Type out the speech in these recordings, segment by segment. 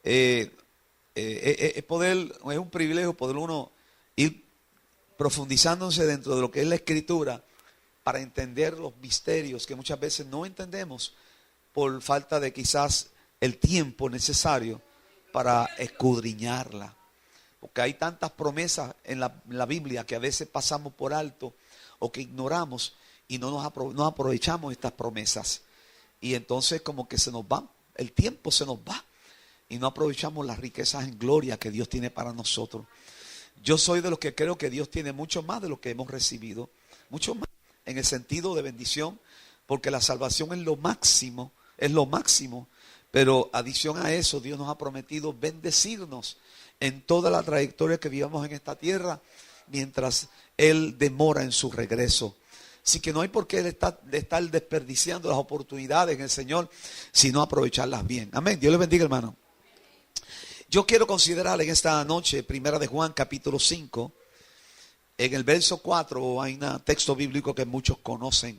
eh, es un privilegio poder uno ir profundizándose dentro de lo que es la Escritura para entender los misterios que muchas veces no entendemos por falta de quizás el tiempo necesario para escudriñarla. Porque hay tantas promesas en la Biblia que a veces pasamos por alto o que ignoramos y no aprovechamos estas promesas. Y entonces como que se nos va, el tiempo se nos va y no aprovechamos las riquezas en gloria que Dios tiene para nosotros. Yo soy de los que creo que Dios tiene mucho más de lo que hemos recibido, mucho más en el sentido de bendición, porque la salvación es lo máximo, pero adición a eso Dios nos ha prometido bendecirnos en toda la trayectoria que vivamos en esta tierra mientras Él demora en su regreso. Así que no hay por qué estar desperdiciando las oportunidades en el Señor, sino aprovecharlas bien. Amén. Dios les bendiga, hermano. Yo quiero considerar en esta noche, primera de Juan, capítulo 5, en el verso 4, hay un texto bíblico que muchos conocen.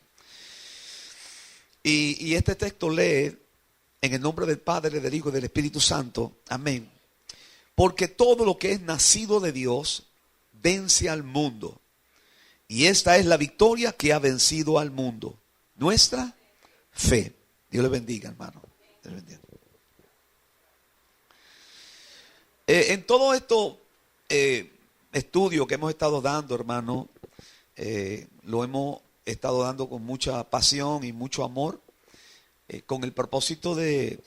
Y este texto lee, en el nombre del Padre, del Hijo y del Espíritu Santo. Amén. Porque todo lo que es nacido de Dios vence al mundo. Y esta es la victoria que ha vencido al mundo: nuestra fe. Dios le bendiga, hermano. Dios le bendiga. En todo esto estudio que hemos estado dando, hermano, lo hemos estado dando con mucha pasión y mucho amor, con el propósito de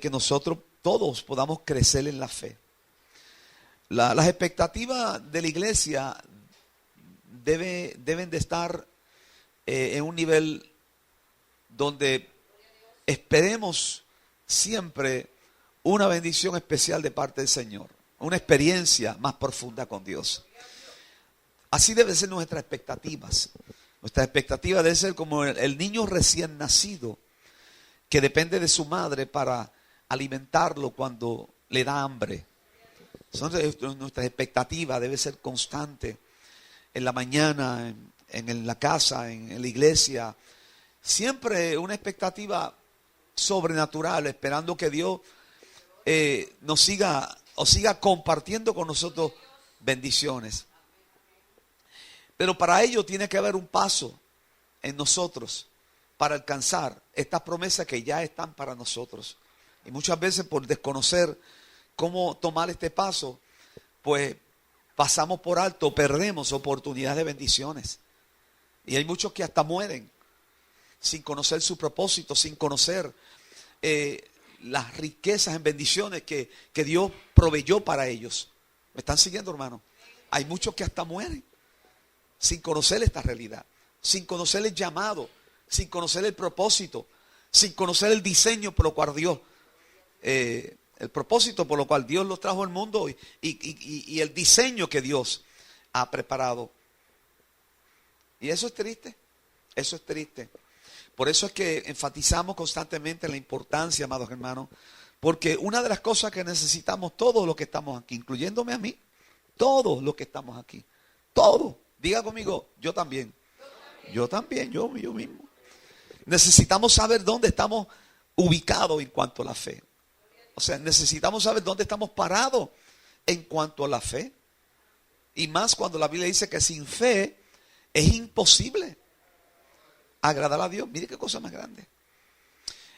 que nosotros todos podamos crecer en la fe. Las expectativas de la iglesia deben de estar en un nivel donde esperemos siempre una bendición especial de parte del Señor, una experiencia más profunda con Dios. Así deben ser nuestras expectativas. Nuestras expectativas deben ser como el niño recién nacido, que depende de su madre para alimentarlo cuando le da hambre. Nuestra expectativa debe ser constante. En la mañana, en la casa, en la iglesia. Siempre una expectativa sobrenatural, esperando que Dios nos siga compartiendo con nosotros bendiciones. Pero para ello tiene que haber un paso en nosotros para alcanzar estas promesas que ya están para nosotros. Y muchas veces por desconocer cómo tomar este paso, pues pasamos por alto, perdemos oportunidades de bendiciones. Y hay muchos que hasta mueren sin conocer su propósito, sin conocer las riquezas en bendiciones que Dios proveyó para ellos. ¿Me están siguiendo, hermano? Hay muchos que hasta mueren sin conocer esta realidad, sin conocer el llamado, sin conocer el propósito, sin conocer el diseño por lo cual Dios, el propósito por lo cual Dios los trajo al mundo y el diseño que Dios ha preparado. Y eso es triste, eso es triste. Por eso es que enfatizamos constantemente la importancia, amados hermanos, porque una de las cosas que necesitamos todos los que estamos aquí, incluyéndome a mí, todos los que estamos aquí, todos, diga conmigo, yo también, yo mismo. Necesitamos saber dónde estamos ubicados en cuanto a la fe. O sea, necesitamos saber dónde estamos parados en cuanto a la fe. Y más cuando la Biblia dice que sin fe es imposible agradar a Dios. Mire qué cosa más grande.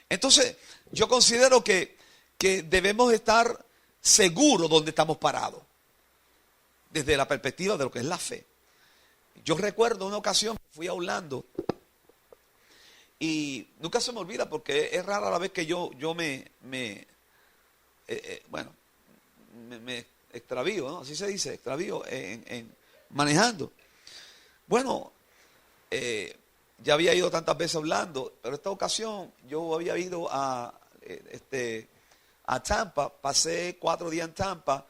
Entonces, yo considero que debemos estar seguros dónde estamos parados, desde la perspectiva de lo que es la fe. Yo recuerdo una ocasión, fui a Orlando, y nunca se me olvida porque es rara la vez que yo me extravío, ¿no? Así se dice, extravío en manejando. Bueno, ya había ido tantas veces hablando, pero esta ocasión yo había ido a Tampa, pasé 4 días en Tampa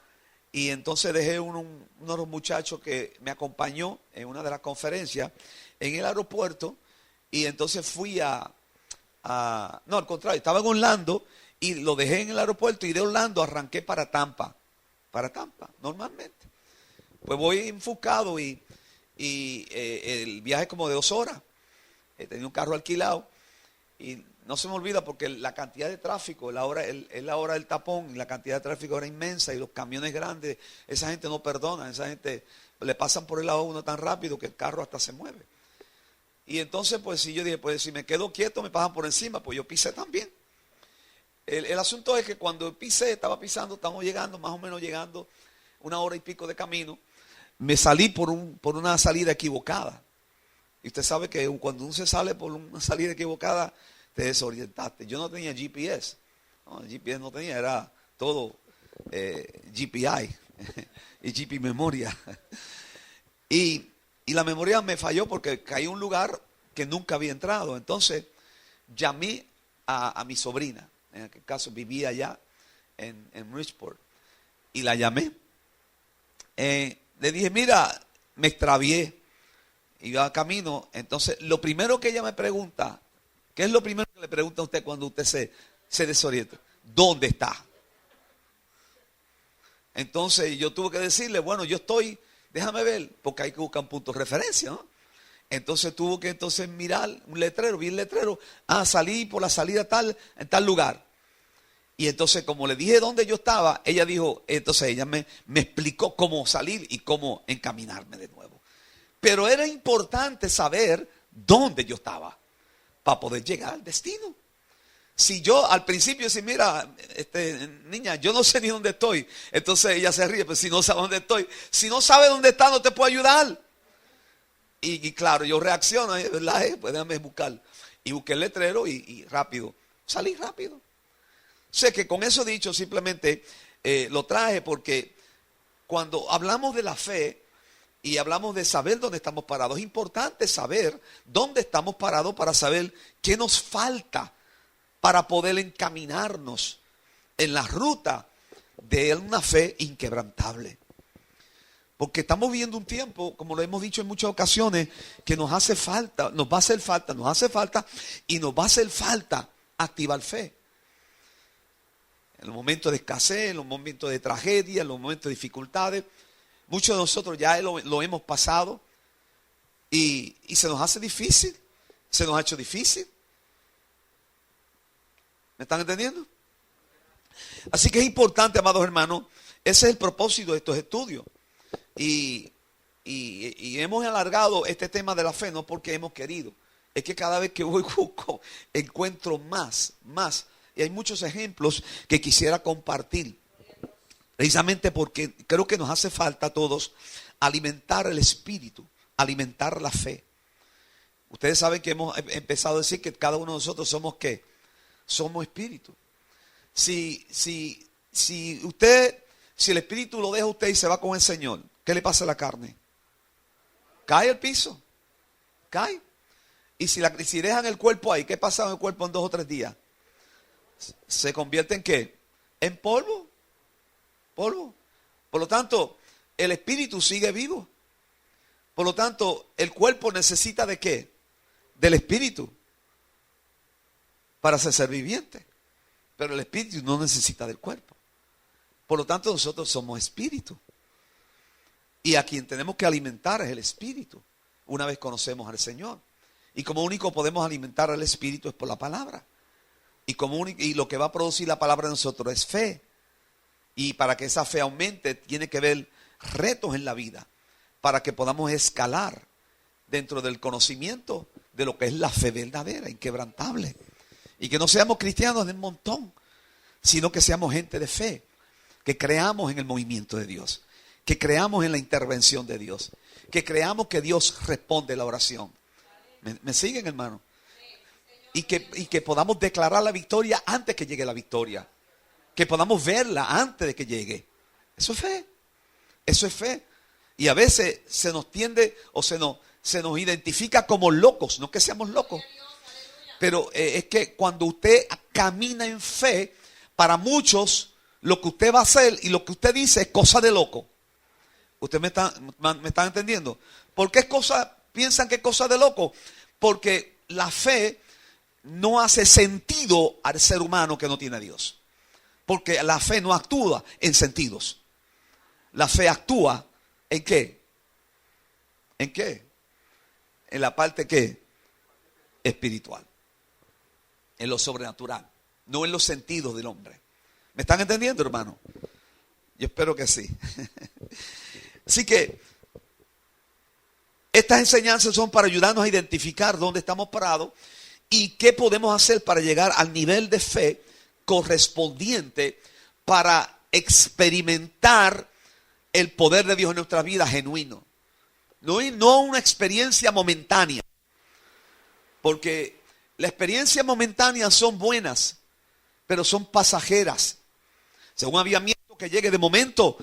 y entonces dejé uno de los muchachos que me acompañó en una de las conferencias en el aeropuerto y entonces fui no, al contrario, estaba en Orlando y lo dejé en el aeropuerto y de Orlando arranqué para Tampa, normalmente. Pues voy enfocado y el viaje es como de 2 horas. Tenía un carro alquilado y no se me olvida porque la cantidad de tráfico, es la hora del tapón, y la cantidad de tráfico era inmensa y los camiones grandes, esa gente no perdona, esa gente le pasan por el lado a uno tan rápido que el carro hasta se mueve. Y entonces pues si yo dije, pues si me quedo quieto me pasan por encima, pues yo pisé también. El asunto es que cuando pisé, estaba pisando, estamos llegando, más o menos llegando, 1 hora y pico de camino, me salí por una salida equivocada. Y usted sabe que cuando uno se sale por una salida equivocada, te desorientaste. Yo no tenía GPS. No, GPS no tenía, era todo GPI y GP memoria. Y la memoria me falló porque caí en un lugar que nunca había entrado. Entonces llamé a mi sobrina. En aquel caso vivía allá en Bridgeport. Y la llamé. Le dije, mira, me extravié. Iba camino. Entonces lo primero que ella me pregunta, ¿qué es lo primero que le pregunta a usted cuando usted se desorienta? ¿Dónde está? Entonces yo tuve que decirle, bueno, yo estoy, déjame ver, porque hay que buscar un punto de referencia, ¿no? Entonces tuvo que mirar un letrero, vi el letrero, salí por la salida tal, en tal lugar. Y entonces como le dije dónde yo estaba, ella dijo, entonces ella me explicó cómo salir y cómo encaminarme de nuevo. Pero era importante saber dónde yo estaba para poder llegar al destino. Si yo al principio decía, mira, niña, yo no sé ni dónde estoy. Entonces ella se ríe, pero si no sabe dónde estoy, si no sabe dónde está, no te puedo ayudar. Y claro, yo reacciono, ¿verdad? Pues déjame buscar. Y busqué el letrero y rápido, salí rápido. Sé que con eso dicho, simplemente lo traje porque cuando hablamos de la fe y hablamos de saber dónde estamos parados, es importante saber dónde estamos parados para saber qué nos falta para poder encaminarnos en la ruta de una fe inquebrantable. Porque estamos viviendo un tiempo, como lo hemos dicho en muchas ocasiones, que nos hace falta y nos va a hacer falta activar fe. En los momentos de escasez, en los momentos de tragedia, en los momentos de dificultades, muchos de nosotros ya lo hemos pasado y se nos hace difícil, se nos ha hecho difícil. ¿Me están entendiendo? Así que es importante, amados hermanos, ese es el propósito de estos estudios. Y hemos alargado este tema de la fe, no porque hemos querido. Es que cada vez que voy busco, encuentro más. Y hay muchos ejemplos que quisiera compartir. Precisamente porque creo que nos hace falta a todos alimentar el espíritu, alimentar la fe. Ustedes saben que hemos empezado a decir que cada uno de nosotros somos ¿qué? Somos espíritu. Si el espíritu lo deja a usted y se va con el Señor, ¿qué le pasa a la carne? Cae al piso. Cae. Y si dejan el cuerpo ahí, ¿qué pasa con el cuerpo en 2 o 3 días? ¿Se convierte en qué? En polvo. Polvo. Por lo tanto, el espíritu sigue vivo. Por lo tanto, el cuerpo necesita ¿de qué? Del espíritu para ser viviente. Pero el espíritu no necesita del cuerpo. Por lo tanto, nosotros somos espíritu. Y a quien tenemos que alimentar es el espíritu, una vez conocemos al Señor. Y como único podemos alimentar al espíritu es por la palabra. Y lo que va a producir la palabra en nosotros es fe. Y para que esa fe aumente, tiene que haber retos en la vida, para que podamos escalar dentro del conocimiento de lo que es la fe verdadera, inquebrantable. Y que no seamos cristianos de un montón, sino que seamos gente de fe, que creamos en el movimiento de Dios, que creamos en la intervención de Dios, que creamos que Dios responde la oración. ¿Me siguen, hermano? Y que podamos declarar la victoria antes que llegue la victoria. Que podamos verla antes de que llegue. Eso es fe. Eso es fe. Y a veces se nos tiende o se nos identifica como locos. No que seamos locos. Pero es que cuando usted camina en fe, para muchos lo que usted va a hacer y lo que usted dice es cosa de loco. ¿Usted me está entendiendo? ¿Por qué piensan que es cosa de loco? Porque la fe no hace sentido al ser humano que no tiene a Dios. Porque la fe no actúa en sentidos. La fe actúa ¿en qué? ¿En qué? En la parte ¿qué? Espiritual. en lo sobrenatural, no en los sentidos del hombre. ¿Me están entendiendo, hermano? Yo espero que sí. Así que estas enseñanzas son para ayudarnos a identificar dónde estamos parados y qué podemos hacer para llegar al nivel de fe correspondiente para experimentar el poder de Dios en nuestra vida genuino. No una experiencia momentánea. Porque las experiencias momentáneas son buenas, pero son pasajeras. Según avivamiento que llegue de momento,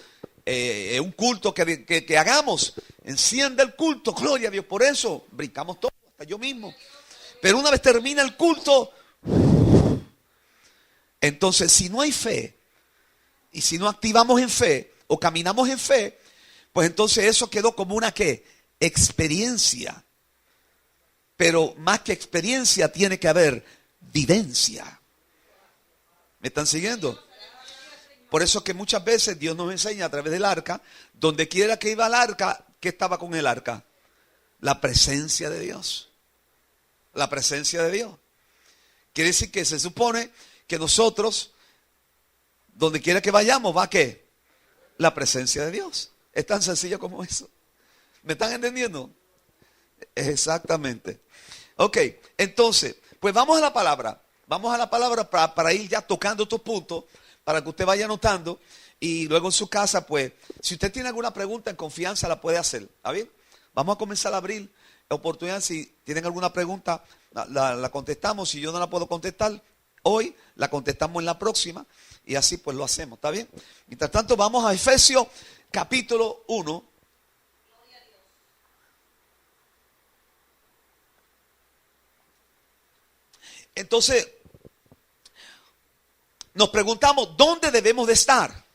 un culto que hagamos, encienda el culto, gloria a Dios. Por eso brincamos todos, hasta yo mismo. Pero una vez termina el culto, entonces si no hay fe, y si no activamos en fe, o caminamos en fe, pues entonces eso quedó como una ¿qué? Experiencia. Pero más que experiencia tiene que haber vivencia. ¿Me están siguiendo? Por eso que muchas veces Dios nos enseña a través del arca, donde quiera que iba el arca, ¿qué estaba con el arca? La presencia de Dios. La presencia de Dios. Quiere decir que se supone que nosotros, donde quiera que vayamos, ¿va qué? La presencia de Dios. Es tan sencillo como eso. ¿Me están entendiendo? Exactamente. Ok, entonces, pues vamos a la palabra. Vamos a la palabra para ir ya tocando estos puntos, para que usted vaya anotando. Y luego en su casa, pues, si usted tiene alguna pregunta en confianza, la puede hacer. ¿Está bien? Vamos a comenzar a abrir oportunidades. Si tienen alguna pregunta, la contestamos. Si yo no la puedo contestar hoy, la contestamos en la próxima. Y así pues lo hacemos. ¿Está bien? Mientras tanto, vamos a Efesios capítulo 1. Entonces, nos preguntamos, ¿dónde debemos de estar?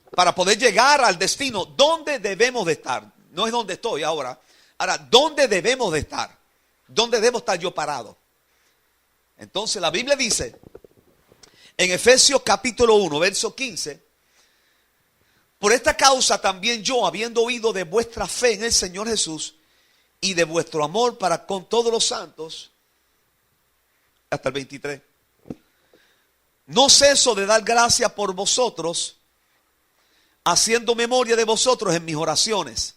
Para poder llegar al destino, ¿dónde debemos de estar? No es donde estoy ahora. Ahora, ¿dónde debemos de estar? ¿Dónde debo estar yo parado? Entonces, la Biblia dice, en Efesios capítulo 1, verso 15, por esta causa también yo, habiendo oído de vuestra fe en el Señor Jesús y de vuestro amor para con todos los santos, hasta el 23. No ceso de dar gracias por vosotros, haciendo memoria de vosotros en mis oraciones,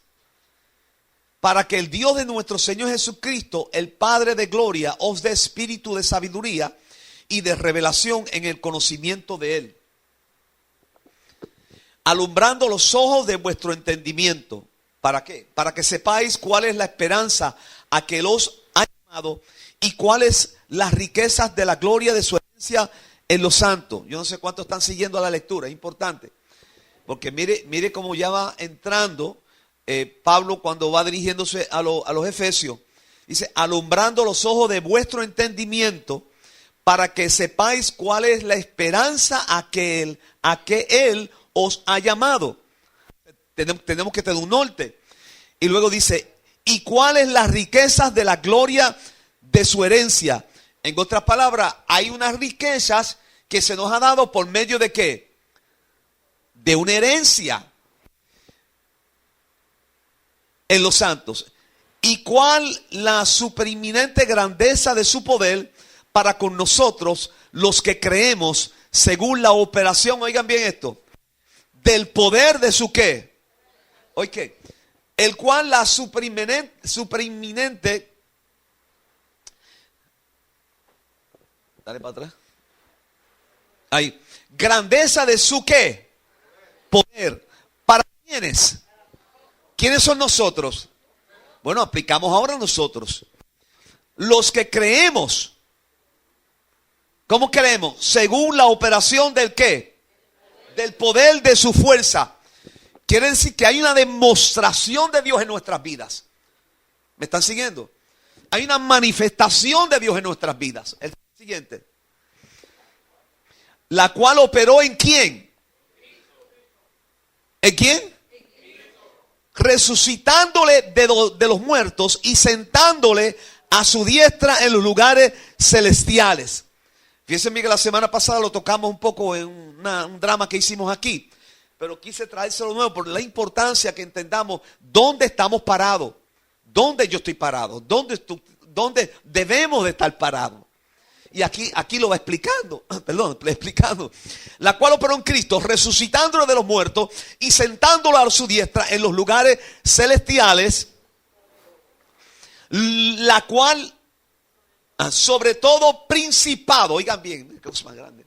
para que el Dios de nuestro Señor Jesucristo, el Padre de gloria, os dé espíritu de sabiduría y de revelación en el conocimiento de Él, alumbrando los ojos de vuestro entendimiento. ¿Para qué? Para que sepáis cuál es la esperanza a que los ha llamado y cuáles las riquezas de la gloria de su herencia en los santos. Yo no sé cuántos están siguiendo la lectura, es importante. Porque mire cómo ya va entrando Pablo cuando va dirigiéndose a los Efesios. Dice, alumbrando los ojos de vuestro entendimiento para que sepáis cuál es la esperanza a que Él os ha llamado. Tenemos que tener un norte. Y luego dice, y cuáles las riquezas de la gloria de su herencia. En otras palabras, hay unas riquezas que se nos ha dado por medio de ¿qué? De una herencia en los santos. Y cuál la supereminente grandeza de su poder para con nosotros, los que creemos, según la operación, oigan bien esto, del poder de su ¿qué? Oigan, el cual la supereminente, dale para atrás. Ahí. Grandeza de su ¿qué? Poder. ¿Para quiénes? ¿Quiénes son nosotros? Bueno, aplicamos ahora nosotros. Los que creemos. ¿Cómo creemos? Según la operación del ¿qué? Del poder de su fuerza. Quiere decir que hay una demostración de Dios en nuestras vidas. ¿Me están siguiendo? Hay una manifestación de Dios en nuestras vidas. El siguiente. La cual operó ¿en quién? ¿En quién? Resucitándole de los muertos y sentándole a su diestra en los lugares celestiales. Fíjense que la semana pasada lo tocamos un poco en un drama que hicimos aquí. Pero quise traérselo nuevo por la importancia que entendamos dónde estamos parados. Dónde yo estoy parado. Dónde debemos de estar parados. Y aquí lo va explicando, explicando. La cual operó en Cristo, resucitándolo de los muertos y sentándolo a su diestra en los lugares celestiales, la cual sobre todo principado, oigan bien, cosa más grande,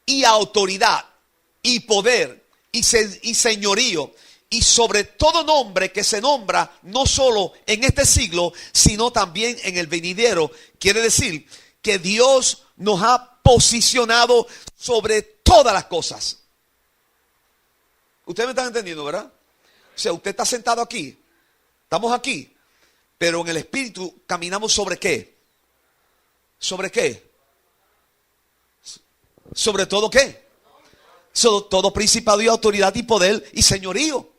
y autoridad, y poder, y señorío, y sobre todo nombre que se nombra no solo en este siglo, sino también en el venidero. Quiere decir que Dios nos ha posicionado sobre todas las cosas. Ustedes me están entendiendo, ¿verdad? O sea, usted está sentado aquí, estamos aquí, pero en el Espíritu caminamos ¿sobre qué? ¿Sobre qué? ¿Sobre todo qué? Sobre todo principado y autoridad y poder y señorío.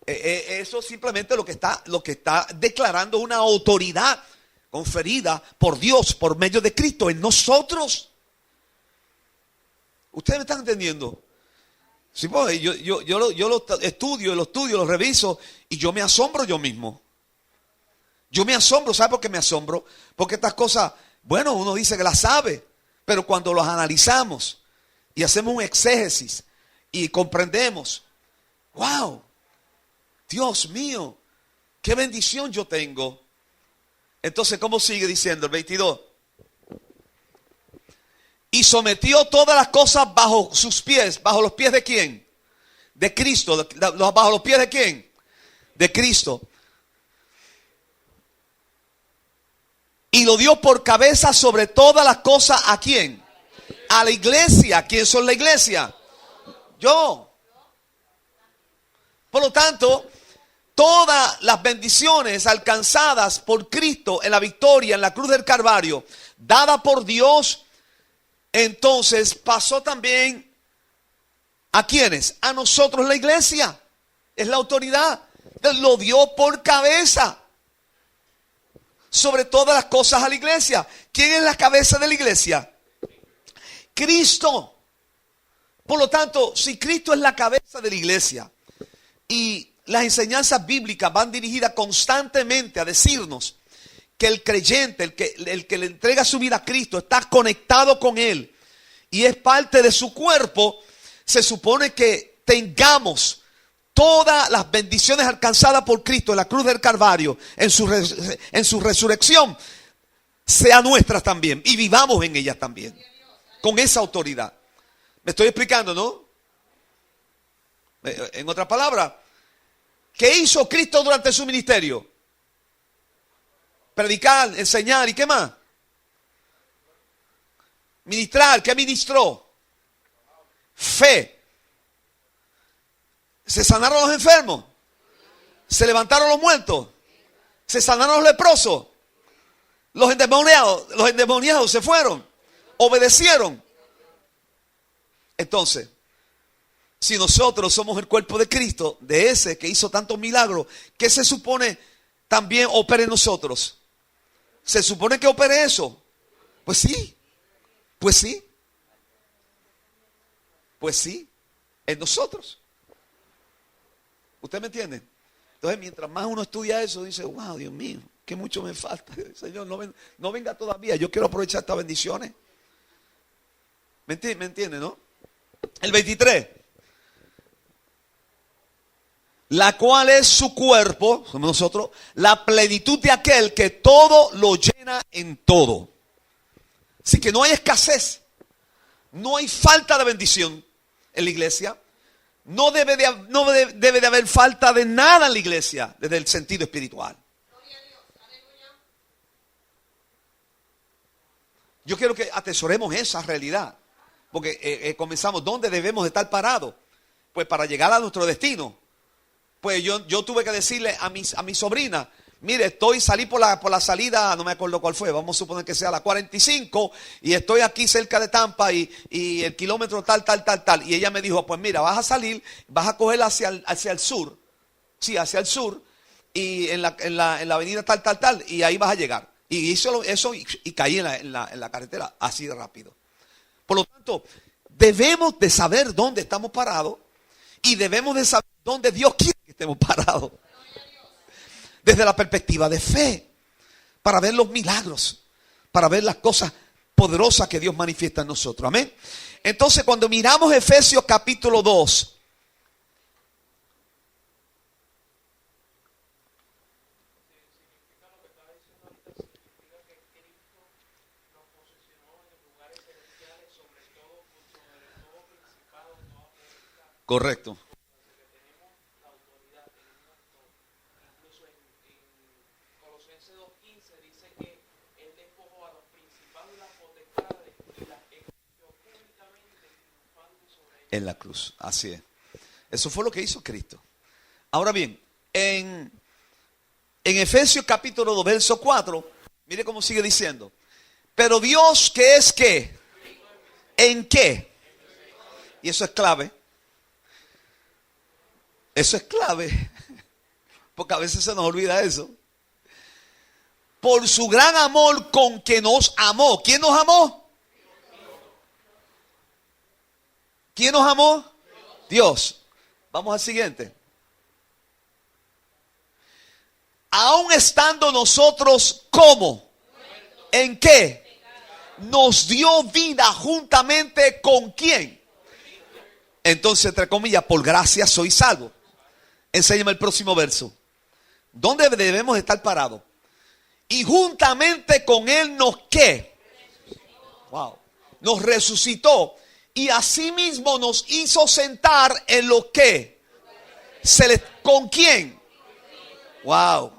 Eso simplemente lo que está declarando una autoridad conferida por Dios por medio de Cristo en nosotros. ¿Ustedes me están entendiendo? Sí, pues, yo lo estudio, lo reviso y yo me asombro yo mismo. Yo me asombro, ¿sabe por qué me asombro? Porque estas cosas, bueno, uno dice que las sabe, pero cuando las analizamos y hacemos un exégesis y comprendemos, wow, Dios mío, qué bendición yo tengo. Entonces, ¿cómo sigue diciendo el 22? Y sometió todas las cosas bajo sus pies. ¿Bajo los pies de quién? De Cristo. ¿Bajo los pies de quién? De Cristo. Y lo dio por cabeza sobre todas las cosas. ¿A quién? A la iglesia. ¿Quién son la iglesia? Yo. Por lo tanto, todas las bendiciones alcanzadas por Cristo en la victoria en la cruz del Calvario, dada por Dios, entonces pasó también ¿a quiénes? A nosotros, la iglesia. Es la autoridad. Lo dio por cabeza sobre todas las cosas a la iglesia. ¿Quién es la cabeza de la iglesia? Cristo. Por lo tanto, si Cristo es la cabeza de la iglesia y las enseñanzas bíblicas van dirigidas constantemente a decirnos que el creyente, el que le entrega su vida a Cristo, está conectado con Él y es parte de su cuerpo, se supone que tengamos todas las bendiciones alcanzadas por Cristo en la cruz del Calvario, en su resurrección, sean nuestras también y vivamos en ellas también, con esa autoridad. ¿Me estoy explicando, no? En otras palabras, ¿qué hizo Cristo durante su ministerio? Predicar, enseñar, ¿y qué más? Ministrar, ¿qué ministró? Fe. ¿Se sanaron los enfermos? ¿Se levantaron los muertos? ¿Se sanaron los leprosos? Los endemoniados se fueron, obedecieron. Entonces, si nosotros somos el cuerpo de Cristo, de ese que hizo tantos milagros, ¿qué se supone también opere en nosotros? ¿Se supone que opere eso? Pues sí, pues sí, pues sí, en nosotros. ¿Usted me entiende? Entonces, mientras más uno estudia eso, dice, wow, Dios mío, que mucho me falta. Señor, no venga todavía, yo quiero aprovechar estas bendiciones. ¿Me entiende, no? El 23. La cual es su cuerpo, somos nosotros, la plenitud de aquel que todo lo llena en todo. Así que no hay escasez, no hay falta de bendición en la iglesia, no debe de haber falta de nada en la iglesia desde el sentido espiritual. Yo quiero que atesoremos esa realidad, porque comenzamos, ¿dónde debemos de estar parados? Pues para llegar a nuestro destino. Pues yo tuve que decirle a mi sobrina, mire, salí por la salida, no me acuerdo cuál fue, vamos a suponer que sea la 45, y estoy aquí cerca de Tampa y el kilómetro tal. Y ella me dijo, pues mira, vas a salir, vas a coger hacia el sur, sí, hacia el sur, y en la avenida tal, y ahí vas a llegar. Y hizo eso y caí en la carretera así de rápido. Por lo tanto, debemos de saber dónde estamos parados y debemos de saber dónde Dios quiere que estemos parados. Desde la perspectiva de fe, para ver los milagros, para ver las cosas poderosa que Dios manifiesta en nosotros. Amén. Entonces, cuando miramos Efesios capítulo 2, correcto. En la cruz, así es. Eso fue lo que hizo Cristo. Ahora bien, en Efesios capítulo 2, verso 4, mire cómo sigue diciendo. Pero Dios, ¿qué es qué? ¿En qué? Y eso es clave. Eso es clave. Porque a veces se nos olvida eso. Por su gran amor con que nos amó. ¿Quién nos amó? ¿Quién nos amó? Dios. Vamos al siguiente. Aún estando nosotros como, ¿en qué? Nos dio vida juntamente con ¿quién? Entonces, entre comillas, por gracia soy salvo. Enséñame el próximo verso. ¿Dónde debemos estar parados? Y juntamente con él nos ¿qué? Wow. Nos resucitó. Y asimismo nos hizo sentar en lo que. ¿Con quién? Wow.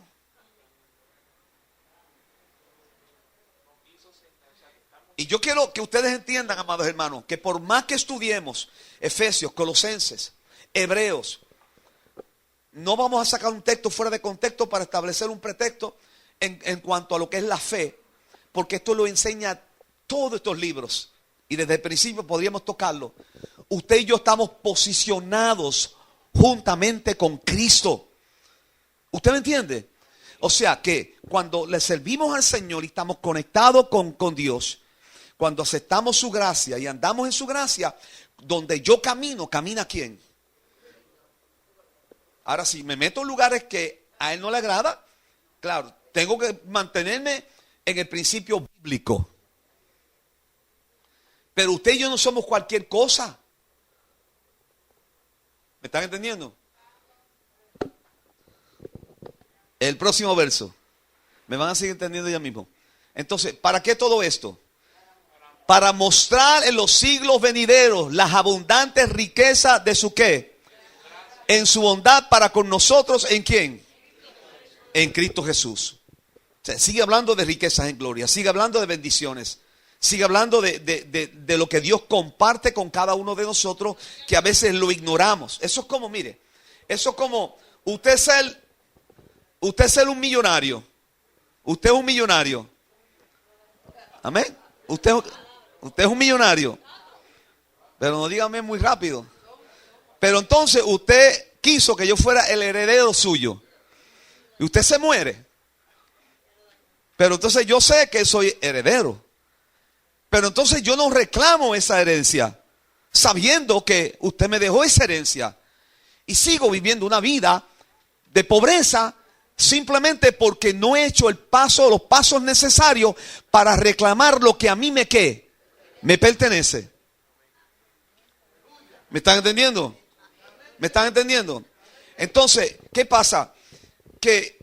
Y yo quiero que ustedes entiendan, amados hermanos, que por más que estudiemos Efesios, Colosenses, Hebreos, no vamos a sacar un texto fuera de contexto para establecer un pretexto en cuanto a lo que es la fe, porque esto lo enseña todos estos libros. Y desde el principio podríamos tocarlo. Usted y yo estamos posicionados juntamente con Cristo. ¿Usted me entiende? O sea que cuando le servimos al Señor y estamos conectados con Dios, cuando aceptamos su gracia y andamos en su gracia, donde yo camino, ¿camina quién? Ahora, si me meto en lugares que a Él no le agrada, claro, tengo que mantenerme en el principio bíblico. Pero usted y yo no somos cualquier cosa. ¿Me están entendiendo? El próximo verso. Me van a seguir entendiendo ya mismo. Entonces, ¿para qué todo esto? Para mostrar en los siglos venideros las abundantes riquezas de su ¿qué? En su bondad para con nosotros, ¿en quién? En Cristo Jesús. O sea, sigue hablando de riquezas en gloria, sigue hablando de bendiciones. Sigue hablando de lo que Dios comparte con cada uno de nosotros, que a veces lo ignoramos. Eso es como, mire, eso es como usted ser un millonario. Usted es un millonario. Amén. Usted es un millonario. Pero no dígame muy rápido. Pero entonces usted quiso que yo fuera el heredero suyo. Y usted se muere. Pero entonces yo sé que soy heredero. Pero entonces yo no reclamo esa herencia, sabiendo que usted me dejó esa herencia. Y sigo viviendo una vida de pobreza simplemente porque no he hecho los pasos necesarios para reclamar lo que a mí me pertenece. ¿Me están entendiendo? ¿Me están entendiendo? Entonces, ¿qué pasa? Que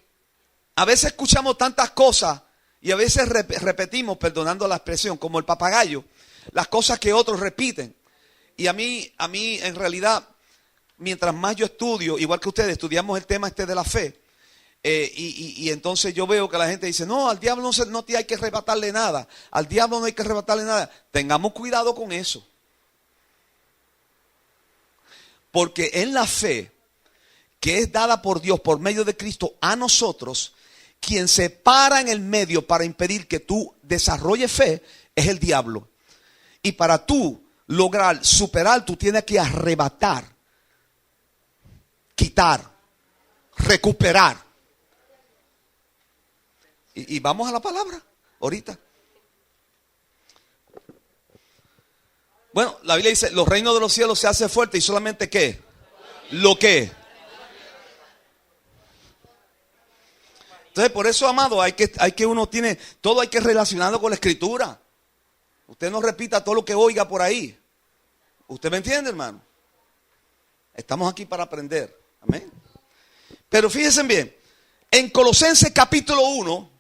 a veces escuchamos tantas cosas. Y a veces repetimos, perdonando la expresión, como el papagayo, las cosas que otros repiten. Y a mí en realidad, mientras más yo estudio, igual que ustedes, estudiamos el tema de la fe. Y entonces yo veo que la gente dice, no, al diablo no te hay que arrebatarle nada. Al diablo no hay que arrebatarle nada. Tengamos cuidado con eso. Porque en la fe, que es dada por Dios por medio de Cristo a nosotros, quien se para en el medio para impedir que tú desarrolles fe es el diablo. Y para tú lograr superar, tú tienes que arrebatar, quitar, recuperar. Y vamos a la palabra ahorita. Bueno, la Biblia dice, los reinos de los cielos se hacen fuertes y solamente ¿qué? Lo que. Entonces, por eso, amado, todo hay que relacionarlo con la Escritura. Usted no repita todo lo que oiga por ahí. ¿Usted me entiende, hermano? Estamos aquí para aprender. Amén. Pero fíjense bien, en Colosenses capítulo 1,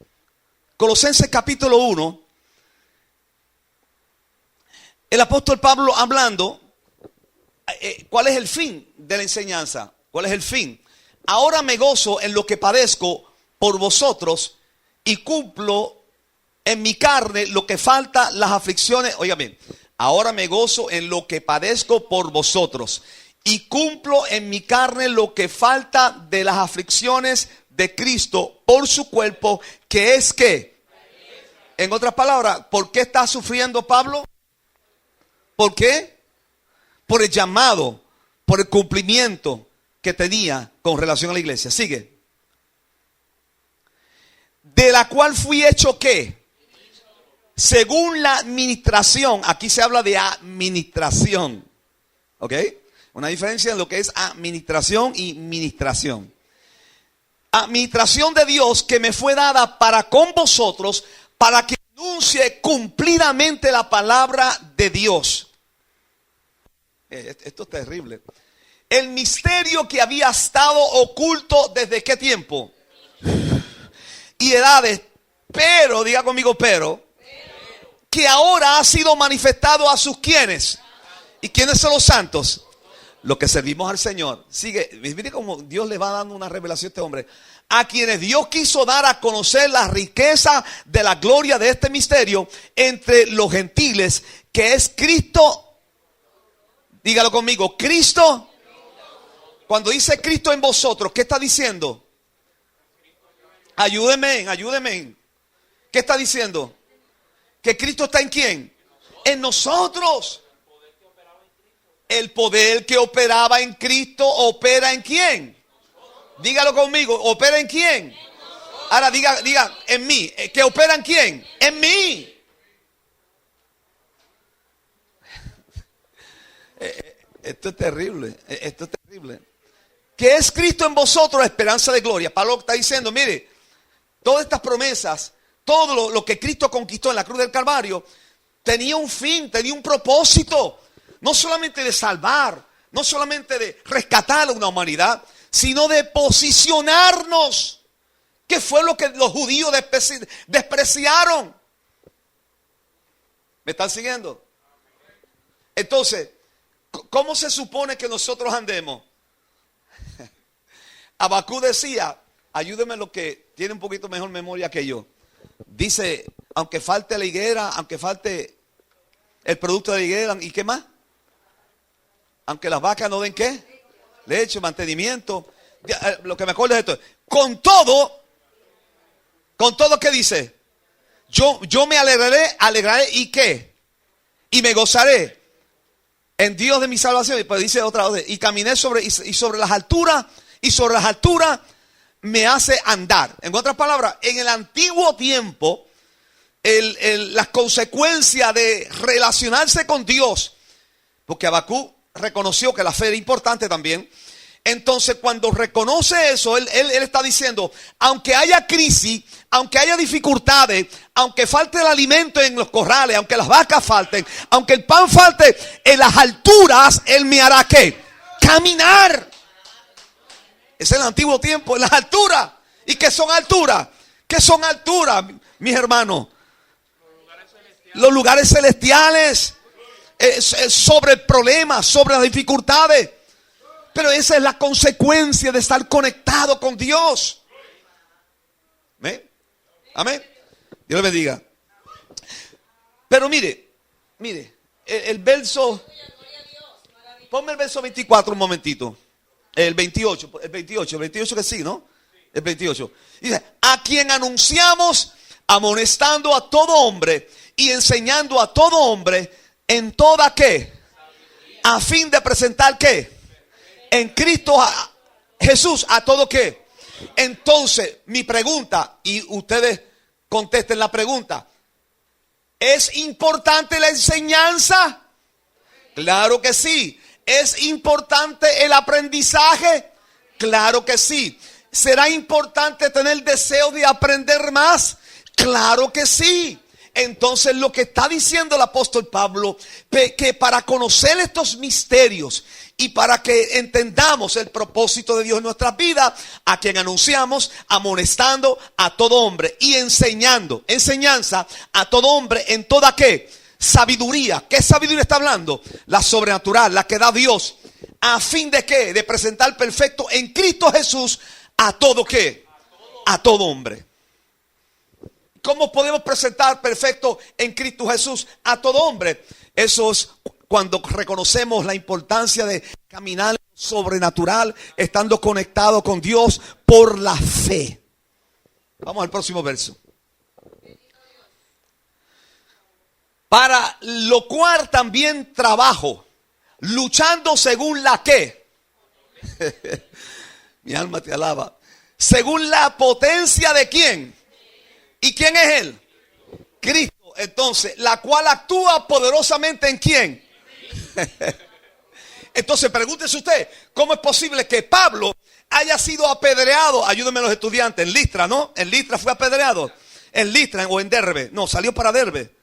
el apóstol Pablo hablando, ¿cuál es el fin de la enseñanza? ¿Cuál es el fin? Ahora me gozo en lo que padezco por vosotros y cumplo en mi carne lo que falta las aflicciones. Oigan bien, ahora me gozo en lo que padezco por vosotros y cumplo en mi carne lo que falta de las aflicciones de Cristo por su cuerpo, que es que, en otras palabras, ¿por qué está sufriendo Pablo? ¿Por qué? Por el llamado, por el cumplimiento que tenía con relación a la iglesia. Sigue. De la cual fui hecho ¿qué? Según la administración. Aquí se habla de administración. ¿Ok? Una diferencia en lo que es administración y ministración. Administración de Dios que me fue dada para con vosotros, para que anuncie cumplidamente la palabra de Dios. Esto es terrible. El misterio que había estado oculto desde qué tiempo y edades, pero, diga conmigo, pero, que ahora ha sido manifestado a sus quienes. ¿Y quiénes son los santos? Los que servimos al Señor. Sigue, mire cómo Dios le va dando una revelación a este hombre. A quienes Dios quiso dar a conocer la riqueza de la gloria de este misterio entre los gentiles, que es Cristo. Dígalo conmigo, Cristo. Cuando dice Cristo en vosotros, ¿qué está diciendo? Ayúdenme. ¿Qué está diciendo? Que Cristo está en quién? En nosotros. El poder que operaba en Cristo opera en quién. Dígalo conmigo, ¿opera en quién? Ahora diga en mí. ¿Que opera en quién? En mí. Esto es terrible. ¿Qué es Cristo en vosotros? La esperanza de gloria. Pablo está diciendo, mire, todas estas promesas, todo lo que Cristo conquistó en la cruz del Calvario, tenía un fin, tenía un propósito. No solamente de salvar, no solamente de rescatar a una humanidad, sino de posicionarnos. ¿Qué fue lo que los judíos despreciaron? ¿Me están siguiendo? Entonces, ¿cómo se supone que nosotros andemos? Habacuc decía, ayúdeme los que tienen un poquito mejor memoria que yo. Dice, aunque falte la higuera, aunque falte el producto de la higuera, ¿y qué más? Aunque las vacas no den ¿qué? Leche, mantenimiento. Lo que me acuerdo es esto. Con todo, ¿qué dice? Yo me alegraré ¿y qué? Y me gozaré en Dios de mi salvación. Y pues dice otra vez, y caminé sobre las alturas, y sobre las alturas me hace andar. En otras palabras, en el antiguo tiempo, las consecuencias de relacionarse con Dios, porque Habacuc reconoció que la fe era importante también. Entonces, cuando reconoce eso, él está diciendo, aunque haya crisis, aunque haya dificultades, aunque falte el alimento en los corrales, aunque las vacas falten, aunque el pan falte, en las alturas Él me hará ¿qué? Caminar. Ese es el antiguo tiempo, en las alturas. ¿Y qué son alturas? ¿Qué son alturas, mis hermanos? Los lugares celestiales. Sobre problemas, sobre las dificultades. Pero esa es la consecuencia de estar conectado con Dios. ¿Amén? Amén. Dios le bendiga. Pero mire, el verso, ponme el verso 24 un momentito. El 28 que sí, ¿no? El 28. Dice, a quien anunciamos amonestando a todo hombre y enseñando a todo hombre en toda ¿qué? A fin de presentar ¿qué? En Cristo Jesús a todo ¿qué? Entonces, mi pregunta, y ustedes contesten la pregunta, ¿es importante la enseñanza? Claro que sí. ¿Es importante el aprendizaje? Claro que sí. ¿Será importante tener deseo de aprender más? Claro que sí. Entonces lo que está diciendo el apóstol Pablo, que para conocer estos misterios y para que entendamos el propósito de Dios en nuestras vidas, a quien anunciamos, amonestando a todo hombre y enseñanza a todo hombre en toda ¿qué? Sabiduría. ¿Qué sabiduría está hablando? La sobrenatural, la que da Dios, a fin de ¿qué? De presentar perfecto en Cristo Jesús a todo ¿qué? A todo hombre. ¿Cómo podemos presentar perfecto en Cristo Jesús a todo hombre? Eso es cuando reconocemos la importancia de caminar sobrenatural, estando conectado con Dios por la fe. Vamos al próximo verso. Para lo cual también trabajo, luchando según la ¿qué? Mi alma te alaba. Según la potencia de ¿quién? ¿Y quién es Él? Cristo. Entonces, la cual actúa poderosamente ¿en quién? Entonces, pregúntese usted, ¿cómo es posible que Pablo haya sido apedreado? Ayúdenme los estudiantes, en Listra, ¿no? En Listra fue apedreado. En Listra o en Derbe. No, salió para Derbe.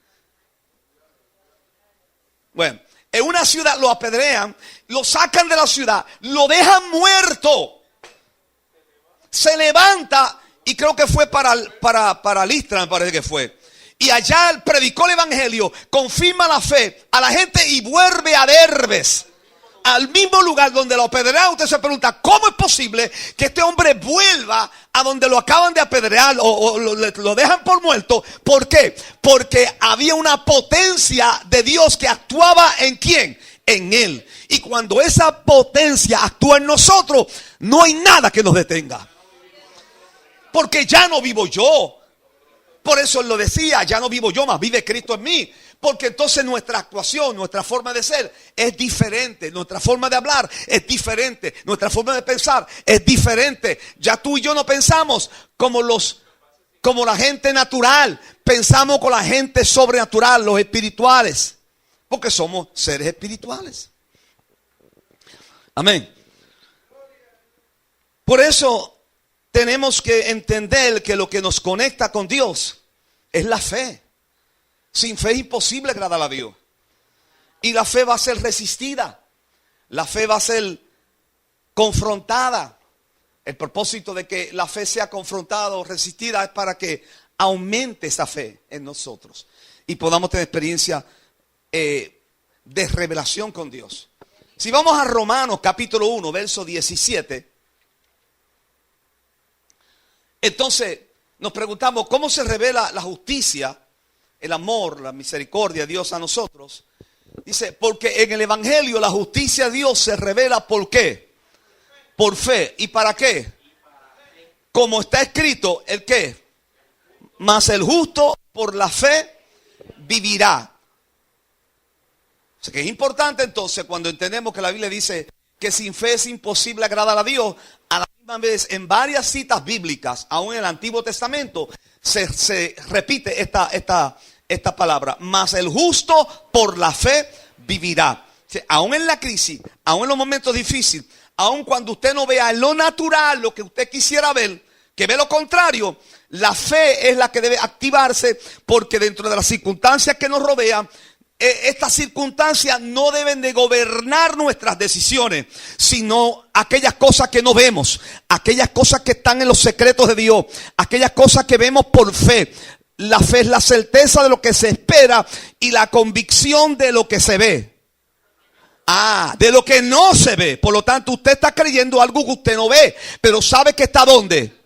Bueno, en una ciudad lo apedrean, lo sacan de la ciudad, lo dejan muerto. Se levanta y creo que fue para Listra, me parece que fue. Y allá predicó el evangelio, confirma la fe a la gente y vuelve a Derbes, al mismo lugar donde lo apedrearon. Usted se pregunta, ¿cómo es posible que este hombre vuelva a donde lo acaban de apedrear o lo dejan por muerto? ¿Por qué? Porque había una potencia de Dios que actuaba ¿en quién? En él. Y cuando esa potencia actúa en nosotros, no hay nada que nos detenga. Porque ya no vivo yo. Por eso él lo decía, ya no vivo yo, más vive Cristo en mí. Porque entonces nuestra actuación, nuestra forma de ser es diferente. Nuestra forma de hablar es diferente. Nuestra forma de pensar es diferente. Ya tú y yo no pensamos como la gente natural. Pensamos con la gente sobrenatural, los espirituales. Porque somos seres espirituales. Amén. Por eso tenemos que entender que lo que nos conecta con Dios es la fe. Sin fe es imposible agradar a Dios. Y la fe va a ser resistida. La fe va a ser confrontada. El propósito de que la fe sea confrontada o resistida es para que aumente esa fe en nosotros. Y podamos tener experiencia de revelación con Dios. Si vamos a Romanos capítulo 1, verso 17. Entonces nos preguntamos cómo se revela la justicia, el amor, la misericordia de Dios a nosotros. Dice, porque en el evangelio la justicia de Dios se revela ¿por qué? Por fe. ¿Y para qué? Como está escrito, ¿el qué? Mas el justo por la fe vivirá. O sea que es importante entonces cuando entendemos que la Biblia dice que sin fe es imposible agradar a Dios. A la misma vez, en varias citas bíblicas, aún en el Antiguo Testamento, se repite esta palabra. Mas el justo por la fe vivirá. O sea, aún en la crisis, aún en los momentos difíciles, aún cuando usted no vea en lo natural lo que usted quisiera ver, que ve lo contrario, la fe es la que debe activarse, porque dentro de las circunstancias que nos rodean, estas circunstancias no deben de gobernar nuestras decisiones, sino aquellas cosas que no vemos, aquellas cosas que están en los secretos de Dios, aquellas cosas que vemos por fe. La fe es la certeza de lo que se espera y la convicción de lo que se ve. De lo que no se ve. Por lo tanto, usted está creyendo algo que usted no ve, pero sabe que está ¿dónde?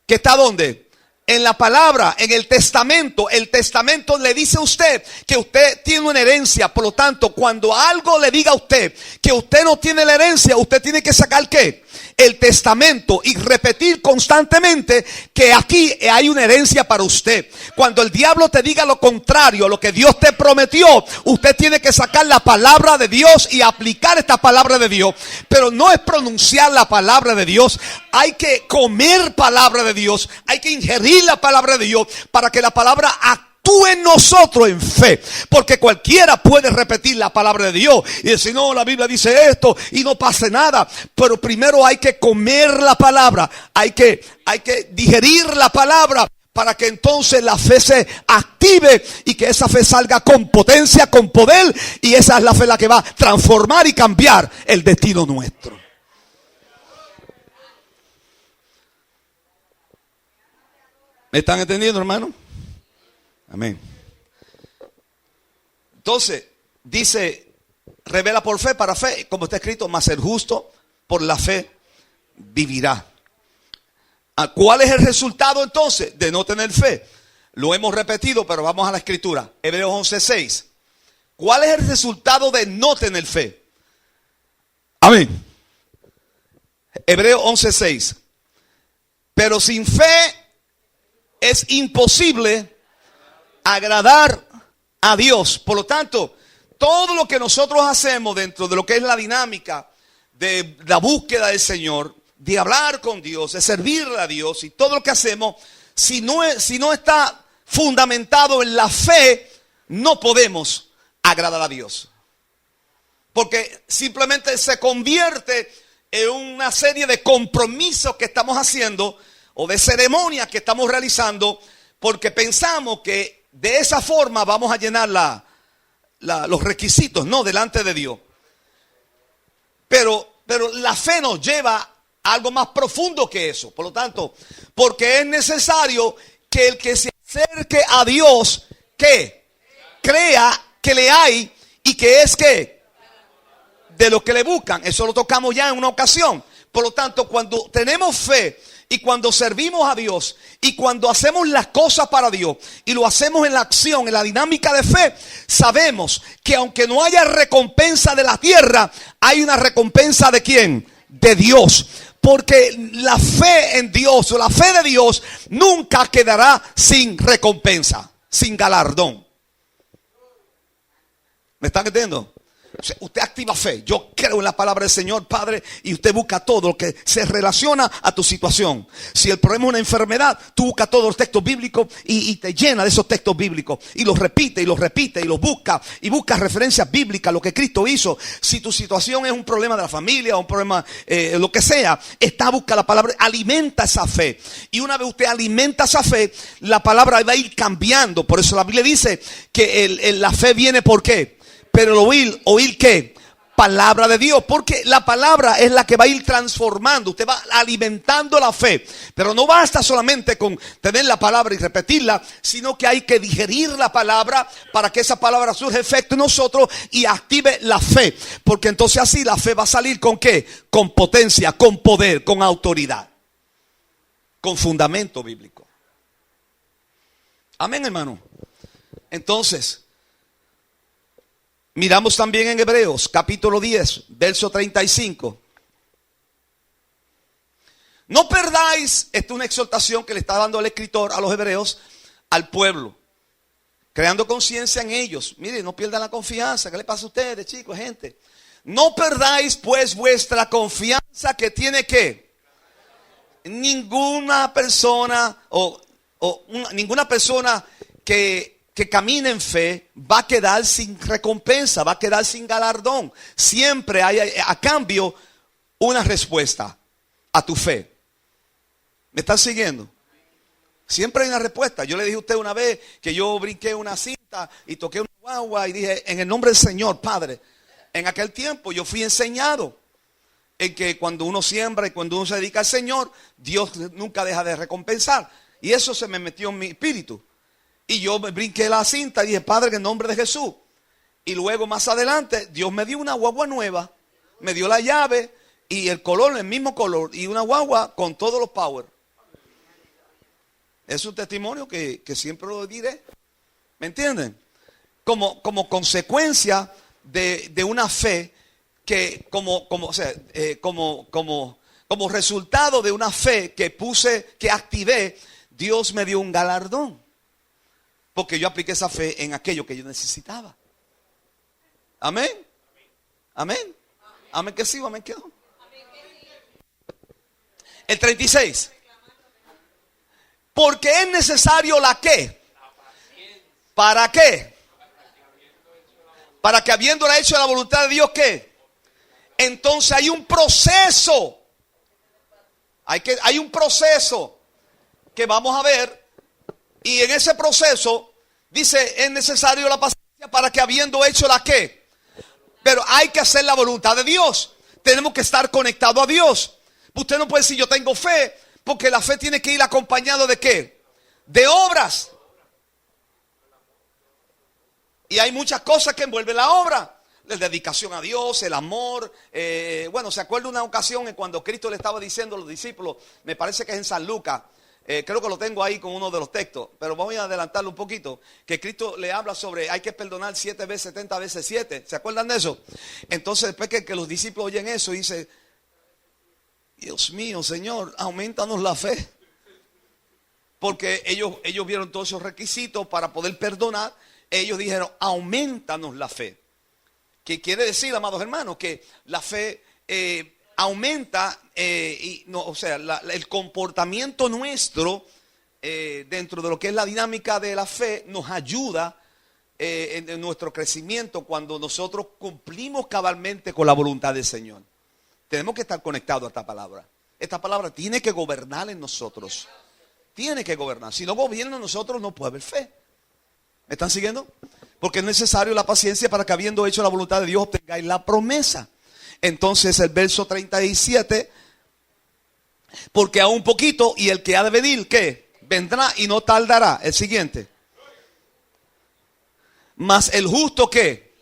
¿Que está dónde? En la palabra, en el testamento. El testamento le dice a usted que usted tiene una herencia. Por lo tanto, cuando algo le diga a usted que usted no tiene la herencia, usted tiene que sacar ¿qué? El testamento y repetir constantemente que aquí hay una herencia para usted. Cuando el diablo te diga lo contrario, lo que Dios te prometió, usted tiene que sacar la palabra de Dios y aplicar esta palabra de Dios. Pero no es pronunciar la palabra de Dios. Hay que comer palabra de Dios. Hay que ingerir la palabra de Dios para que la palabra actúe en nosotros en fe. Porque cualquiera puede repetir la palabra de Dios y decir, no, la Biblia dice esto y no pase nada. Pero primero hay que comer la palabra. Hay que digerir la palabra para que entonces la fe se active y que esa fe salga con potencia, con poder, y esa es la fe la que va a transformar y cambiar el destino nuestro. ¿Me están entendiendo, hermano? Amén. Entonces, dice, revela por fe para fe, como está escrito, mas el justo por la fe vivirá. ¿Cuál es el resultado entonces de no tener fe? Lo hemos repetido, pero vamos a la escritura. Hebreos 11:6. ¿Cuál es el resultado de no tener fe? Amén. Hebreos 11:6. Pero sin fe es imposible agradar a Dios. Por lo tanto, todo lo que nosotros hacemos dentro de lo que es la dinámica de la búsqueda del Señor, de hablar con Dios, de servirle a Dios, y todo lo que hacemos, si no está fundamentado en la fe, no podemos agradar a Dios. Porque simplemente se convierte en una serie de compromisos que estamos haciendo o de ceremonias que estamos realizando, porque pensamos que de esa forma vamos a llenar los requisitos, no, delante de Dios. Pero la fe nos lleva a algo más profundo que eso. Por lo tanto, porque es necesario que el que se acerque a Dios, que crea que le hay y que es que de lo que le buscan. Eso lo tocamos ya en una ocasión. Por lo tanto, cuando tenemos fe y cuando servimos a Dios y cuando hacemos las cosas para Dios y lo hacemos en la acción, en la dinámica de fe, sabemos que aunque no haya recompensa de la tierra, hay una recompensa ¿de quién? De Dios. Porque la fe en Dios o la fe de Dios nunca quedará sin recompensa, sin galardón. ¿Me están entendiendo? Usted activa fe. Yo creo en la palabra del Señor, Padre, y usted busca todo lo que se relaciona a tu situación. Si el problema es una enfermedad, tú buscas todos los textos bíblicos y te llena de esos textos bíblicos y los repite y los repite y los busca y busca referencias bíblicas, lo que Cristo hizo. Si tu situación es un problema de la familia o un problema lo que sea, busca la palabra, alimenta esa fe. Y una vez usted alimenta esa fe, la palabra va a ir cambiando. Por eso la Biblia dice que la fe viene ¿por qué? Pero oír ¿qué? Palabra de Dios. Porque la palabra es la que va a ir transformando. Usted va alimentando la fe. Pero no basta solamente con tener la palabra y repetirla, sino que hay que digerir la palabra para que esa palabra surja efecto en nosotros y active la fe. Porque entonces así la fe va a salir ¿con qué? Con potencia, con poder, con autoridad. Con fundamento bíblico. Amén, hermano. Entonces, miramos también en Hebreos capítulo 10, verso 35. No perdáis, esta es una exhortación que le está dando el escritor a los hebreos, al pueblo, creando conciencia en ellos. Mire, no pierdan la confianza. ¿Qué le pasa a ustedes, chicos, gente? No perdáis pues vuestra confianza, que tiene que ninguna persona ninguna persona que camina en fe va a quedar sin recompensa, va a quedar sin galardón. Siempre hay a cambio una respuesta a tu fe. ¿Me están siguiendo? Siempre hay una respuesta. Yo le dije a usted una vez que yo brinqué una cinta y toqué una guagua y dije, en el nombre del Señor, Padre. En aquel tiempo yo fui enseñado en que cuando uno siembra y cuando uno se dedica al Señor, Dios nunca deja de recompensar. Y eso se me metió en mi espíritu. Y yo me brinqué la cinta y dije, Padre, en el nombre de Jesús. Y luego más adelante, Dios me dio una guagua nueva, me dio la llave y el color, el mismo color, y una guagua con todos los power. Es un testimonio que siempre lo diré. ¿Me entienden? Como consecuencia de una fe que como resultado de una fe que activé, Dios me dio un galardón. Porque yo apliqué esa fe en aquello que yo necesitaba. Amén. Amén. Amén que sí o amén que no. El 36. Porque es necesario la qué. ¿Para qué? Para que habiéndola hecho la voluntad de Dios, ¿qué? Entonces hay un proceso. Hay un proceso que vamos a ver Y en ese proceso, dice, es necesario la paciencia para que habiendo hecho la ¿qué? Pero hay que hacer la voluntad de Dios. Tenemos que estar conectados a Dios. Usted no puede decir yo tengo fe, porque la fe tiene que ir acompañado de ¿qué? De obras. Y hay muchas cosas que envuelven la obra. La dedicación a Dios, el amor. Bueno, ¿se acuerda una ocasión en cuando Cristo le estaba diciendo a los discípulos? Me parece que es en San Lucas. Creo que lo tengo ahí con uno de los textos, pero voy a adelantarlo un poquito. Que Cristo le habla sobre hay que perdonar 7 veces, 70 veces 7. ¿Se acuerdan de eso? Entonces después que los discípulos oyen eso, dice, Dios mío, Señor, aumentanos la fe. Porque ellos vieron todos esos requisitos para poder perdonar. Ellos dijeron, aumentanos la fe. ¿Qué quiere decir, amados hermanos? Que la fe aumenta, o sea, el comportamiento nuestro dentro de lo que es la dinámica de la fe nos ayuda en nuestro crecimiento cuando nosotros cumplimos cabalmente con la voluntad del Señor. Tenemos que estar conectados a esta palabra. Esta palabra tiene que gobernar en nosotros. Tiene que gobernar. Si no gobierna en nosotros, no puede haber fe. ¿Me están siguiendo? Porque es necesario la paciencia para que habiendo hecho la voluntad de Dios obtengáis la promesa. Entonces el verso 37, porque aún poquito y el que ha de venir, ¿qué? Vendrá y no tardará. El siguiente. Mas el justo, ¿qué?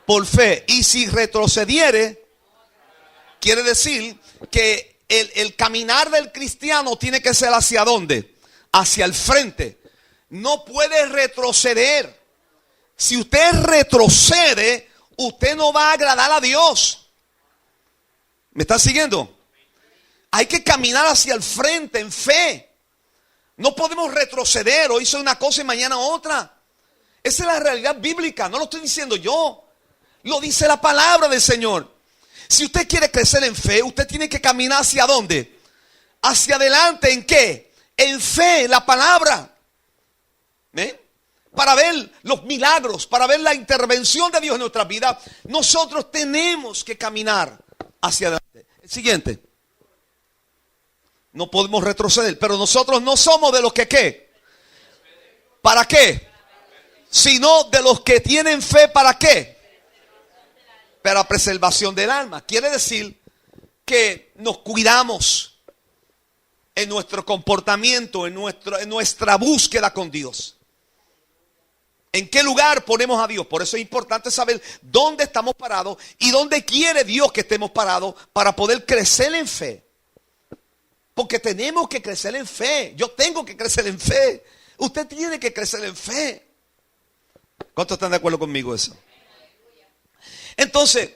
Por fe. Y si retrocediere, quiere decir que el caminar del cristiano tiene que ser ¿hacia dónde? Hacia el frente. No puede retroceder. Si usted retrocede, usted no va a agradar a Dios. ¿Me están siguiendo? Hay que caminar hacia el frente en fe. No podemos retroceder. Hoy soy una cosa y mañana otra. Esa es la realidad bíblica. No lo estoy diciendo yo. Lo dice la palabra del Señor. Si usted quiere crecer en fe, usted tiene que caminar ¿hacia dónde? Hacia adelante. ¿En qué? En fe, la palabra. ¿Eh? Para ver los milagros, para ver la intervención de Dios en nuestra vida, nosotros tenemos que caminar hacia adelante. El siguiente. No podemos retroceder, pero nosotros no somos de los que ¿qué? ¿Para qué? Sino de los que tienen fe, ¿para qué? Para preservación del alma. Quiere decir que nos cuidamos en nuestro comportamiento, en nuestra búsqueda con Dios. ¿En qué lugar ponemos a Dios? Por eso es importante saber dónde estamos parados y dónde quiere Dios que estemos parados para poder crecer en fe. Porque tenemos que crecer en fe. Yo tengo que crecer en fe. Usted tiene que crecer en fe. ¿Cuántos están de acuerdo conmigo eso? Entonces,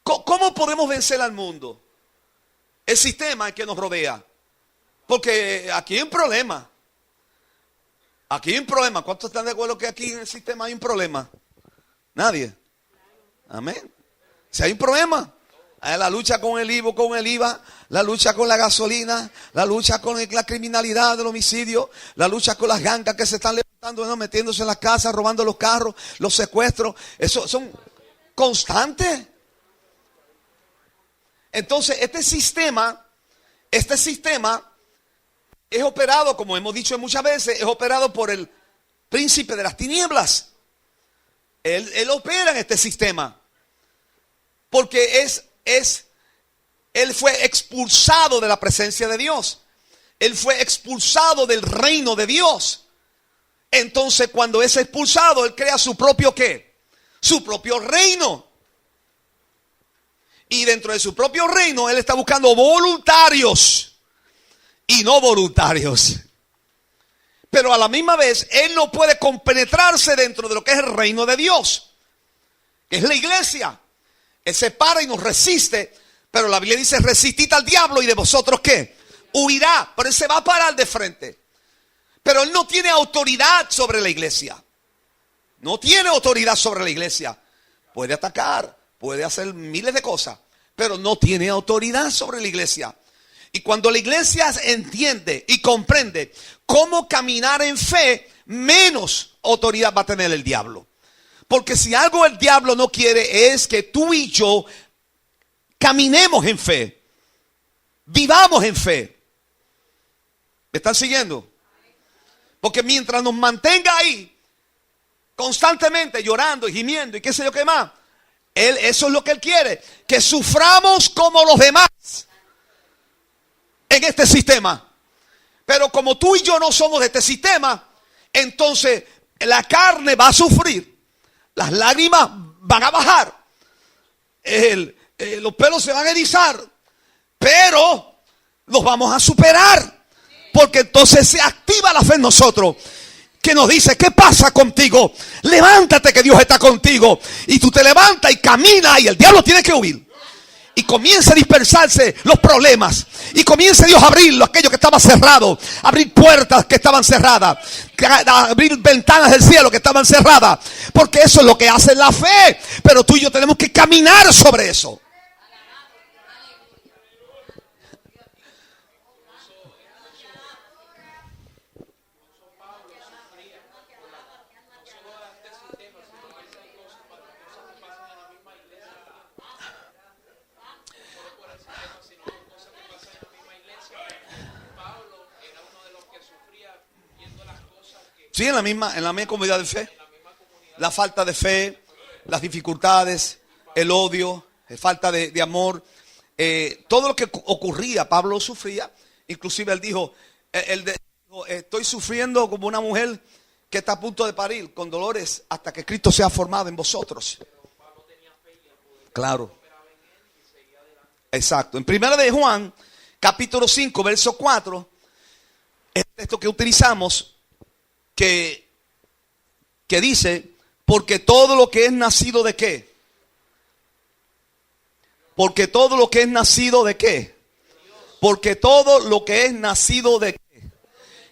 ¿cómo podemos vencer al mundo? El sistema que nos rodea. Porque aquí hay un problema. Aquí hay un problema. ¿Cuántos están de acuerdo que aquí en el sistema hay un problema? Nadie. Amén. Si hay un problema, hay la lucha con el IVA, la lucha con la gasolina, la lucha con la criminalidad, el homicidio, la lucha con las gangas que se están levantando, ¿no? Metiéndose en las casas, robando los carros, los secuestros. Eso son constantes. Entonces, este sistema es operado, como hemos dicho muchas veces, es operado por el príncipe de las tinieblas. Él opera en este sistema. Porque él fue expulsado de la presencia de Dios. Él fue expulsado del reino de Dios. Entonces, cuando es expulsado, él crea su propio ¿qué? Su propio reino. Y dentro de su propio reino, él está buscando voluntarios y no voluntarios. Pero a la misma vez, él no puede compenetrarse dentro de lo que es el reino de Dios, que es la iglesia. Él se para y nos resiste, pero la Biblia dice, resistid al diablo y de vosotros ¿qué? Huirá. Pero él se va a parar de frente. Pero él no tiene autoridad sobre la iglesia. No tiene autoridad sobre la iglesia. Puede atacar, puede hacer miles de cosas, pero no tiene autoridad sobre la iglesia. Y cuando la iglesia entiende y comprende cómo caminar en fe, menos autoridad va a tener el diablo. Porque si algo el diablo no quiere es que tú y yo caminemos en fe, vivamos en fe. ¿Me están siguiendo? Porque mientras nos mantenga ahí, constantemente llorando y gimiendo y qué sé yo qué más, eso es lo que Él quiere, que suframos como los demás en este sistema. Pero como tú y yo no somos de este sistema, entonces la carne va a sufrir, las lágrimas van a bajar, los pelos se van a erizar, pero los vamos a superar, porque entonces se activa la fe en nosotros, que nos dice: ¿qué pasa contigo? Levántate, que Dios está contigo. Y tú te levantas y caminas y el diablo tiene que huir. Y comienza a dispersarse los problemas. Y comienza Dios a abrir aquello que estaba cerrado. Abrir puertas que estaban cerradas. Abrir ventanas del cielo que estaban cerradas. Porque eso es lo que hace la fe. Pero tú y yo tenemos que caminar sobre eso. Sí, en la misma comunidad de fe. La falta de fe, las dificultades, el odio, la falta de amor, todo lo que ocurría, Pablo sufría. Inclusive él dijo, estoy sufriendo como una mujer que está a punto de parir, con dolores, hasta que Cristo sea formado en vosotros. Claro. Exacto. En 1 de Juan, capítulo 5, verso 4, el texto que utilizamos, que dice: porque todo lo que es nacido de qué. Porque todo lo que es nacido de qué. Porque todo lo que es nacido de qué.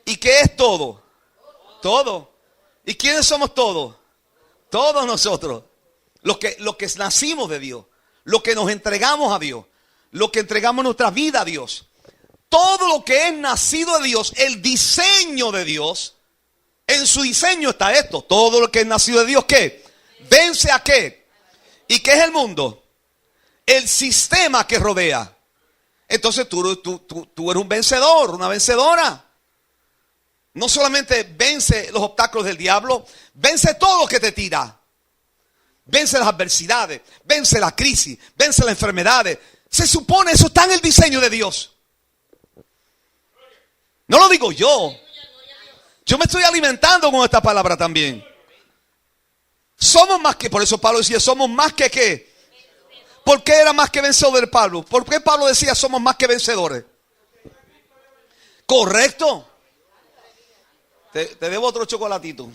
¿Y qué es todo? Todo. ¿Y quiénes somos todos? Todos nosotros. Los que nacimos de Dios. Los que nos entregamos a Dios. Los que entregamos nuestra vida a Dios. Todo lo que es nacido de Dios. El diseño de Dios. En su diseño está esto. Todo lo que es nacido de Dios, ¿qué? Vence a qué. ¿Y qué es el mundo? El sistema que rodea. Entonces tú eres un vencedor, una vencedora. No solamente vence los obstáculos del diablo, vence todo lo que te tira. Vence las adversidades, vence la crisis, vence las enfermedades. Se supone, eso está en el diseño de Dios. No lo digo yo. Yo me estoy alimentando con esta palabra también. Somos más que, por eso Pablo decía, somos más que qué. ¿Por qué era más que vencedor Pablo? ¿Por qué Pablo decía somos más que vencedores? Correcto. Te debo otro chocolatito.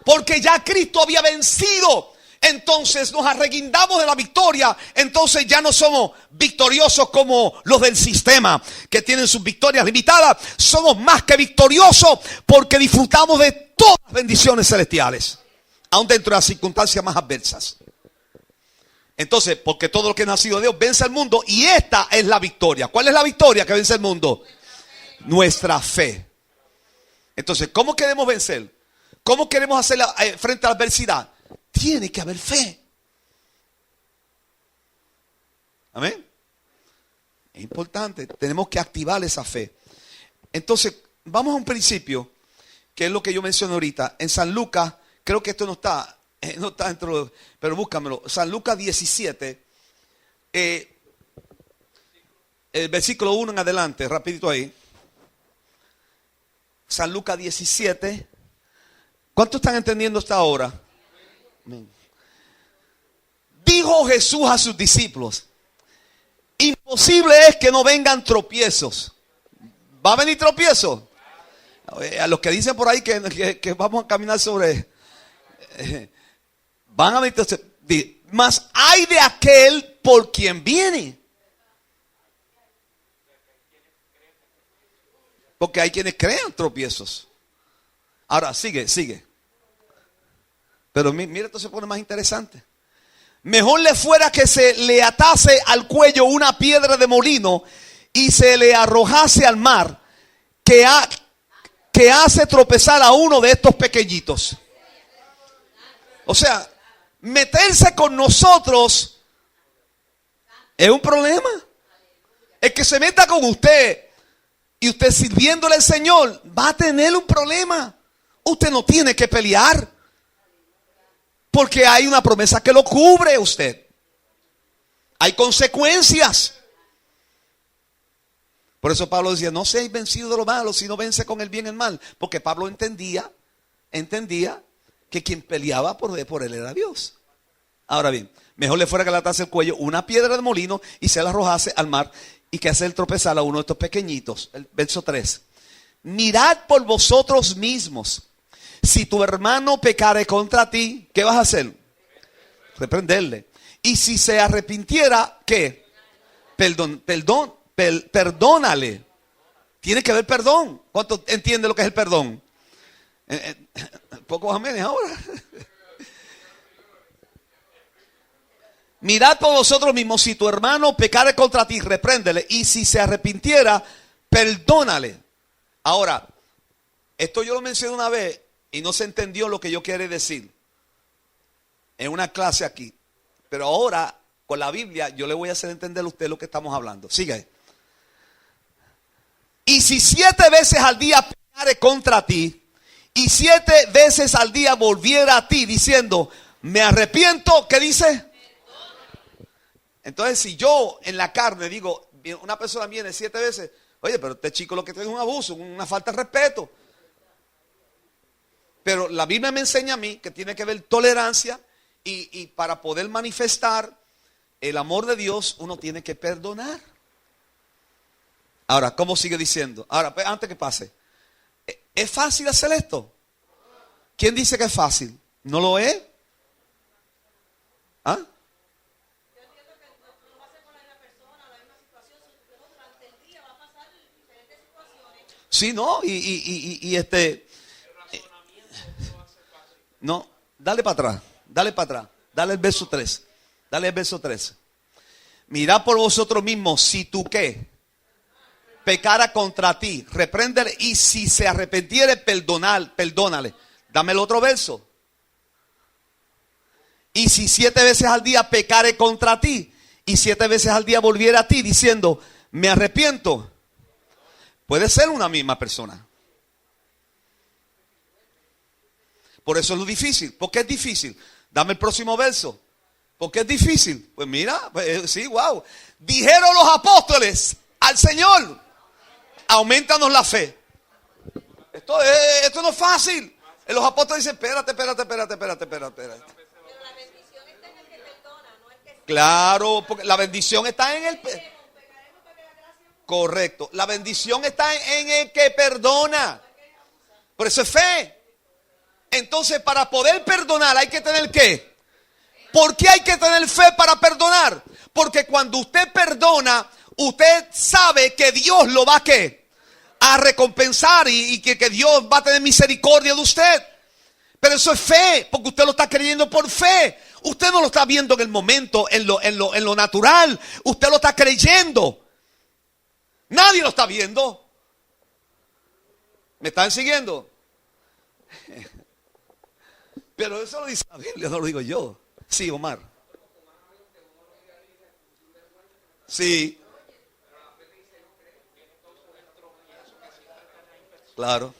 Porque ya Cristo había vencido. Entonces nos arreguindamos de la victoria. Entonces ya no somos victoriosos como los del sistema, que tienen sus victorias limitadas. Somos más que victoriosos porque disfrutamos de todas las bendiciones celestiales, aun dentro de las circunstancias más adversas. Entonces, porque todo lo que es nacido de Dios vence al mundo, y esta es la victoria. ¿Cuál es la victoria que vence el mundo? Nuestra fe. Entonces, ¿cómo queremos vencer? ¿Cómo queremos hacer frente a la adversidad? Tiene que haber fe. Amén. Es importante, tenemos que activar esa fe. Entonces, vamos a un principio, que es lo que yo mencioné ahorita. En San Lucas, creo que esto no está dentro, pero búscamelo. San Lucas 17, el versículo 1 en adelante, rapidito ahí. San Lucas 17. ¿Cuántos están entendiendo hasta ahora? Amén. Dijo Jesús a sus discípulos: imposible es que no vengan tropiezos. ¿Va a venir tropiezo? A los que dicen por ahí que vamos a caminar sobre... van a venir tropiezos. Mas hay de aquel por quien viene. Porque hay quienes creen tropiezos. Ahora, sigue. Pero mira, esto se pone más interesante. Mejor le fuera que se le atase al cuello una piedra de molino y se le arrojase al mar, que hace tropezar a uno de estos pequeñitos. O sea, meterse con nosotros es un problema. El que se meta con usted y usted sirviéndole al Señor, va a tener un problema. Usted no tiene que pelear, porque hay una promesa que lo cubre a usted. Hay consecuencias. Por eso Pablo decía, no seáis vencidos de lo malo, sino vence con el bien el mal. Porque Pablo entendía que quien peleaba por él era Dios. Ahora bien, mejor le fuera que le atase el cuello una piedra de molino y se la arrojase al mar y que hace el tropezar a uno de estos pequeñitos. El verso 3. Mirad por vosotros mismos. Si tu hermano pecare contra ti, ¿qué vas a hacer? Reprenderle. Y si se arrepintiera, ¿qué? Perdónale. Tiene que haber perdón. ¿Cuánto entiende lo que es el perdón? Pocos amenes ahora. Mirad por vosotros mismos, si tu hermano pecare contra ti, repréndele. Y si se arrepintiera, perdónale. Ahora, esto yo lo mencioné una vez y no se entendió lo que yo quiero decir en una clase aquí. Pero ahora, con la Biblia, yo le voy a hacer entender a usted lo que estamos hablando. Sigue. Y si 7 veces al día pecare contra ti, y 7 veces al día volviera a ti diciendo, me arrepiento, ¿qué dice? Entonces, si yo en la carne digo, una persona viene 7 veces, oye, pero este chico lo que tiene es un abuso, una falta de respeto. Pero la Biblia me enseña a mí que tiene que haber tolerancia y para poder manifestar el amor de Dios, uno tiene que perdonar. Ahora, ¿cómo sigue diciendo? Ahora, antes que pase, ¿es fácil hacer esto? ¿Quién dice que es fácil? ¿No lo es? ¿Ah? Sí, no, no, dale para atrás, dale el verso 3, dale el verso 3. Mirad por vosotros mismos, si tú qué, pecara contra ti, repréndele, y si se arrepentiere, perdónale. Dame el otro verso. Y si 7 veces al día pecare contra ti, y 7 veces al día volviera a ti, diciendo, me arrepiento. Puede ser una misma persona. Por eso es lo difícil. ¿Por qué es difícil? Dame el próximo verso. ¿Por qué es difícil? Pues mira, sí, wow. Dijeron los apóstoles al Señor, aumentanos la fe. Esto no es fácil. Los apóstoles dicen, espérate. Pero la bendición está en el que perdona, no el que... Claro, porque la bendición está en el... Correcto. La bendición está en el que perdona. Por eso es fe. Entonces, para poder perdonar hay que tener ¿qué? ¿Por qué hay que tener fe para perdonar? Porque cuando usted perdona, usted sabe que Dios lo va ¿qué? A recompensar y que Dios va a tener misericordia de usted. Pero eso es fe, porque usted lo está creyendo por fe. Usted no lo está viendo en el momento, en lo natural. Usted lo está creyendo. Nadie lo está viendo. ¿Me están siguiendo? Pero eso lo dice la Biblia, no lo digo yo. Sí, Omar. Sí. Claro.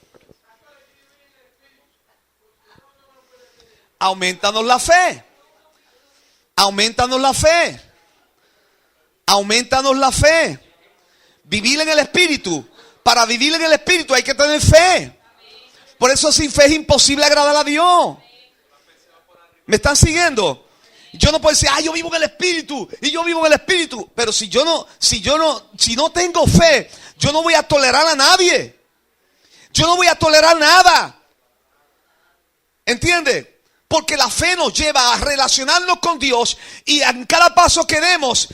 Aumentanos la fe. Aumentanos la fe. Aumentanos la fe. Vivir en el Espíritu. Para vivir en el Espíritu hay que tener fe. Por eso sin fe es imposible agradar a Dios. ¿Me están siguiendo? Yo no puedo decir, yo vivo en el Espíritu y yo vivo en el Espíritu. Pero si no tengo fe, yo no voy a tolerar a nadie. Yo no voy a tolerar nada. ¿Entiende? Porque la fe nos lleva a relacionarnos con Dios y en cada paso que demos,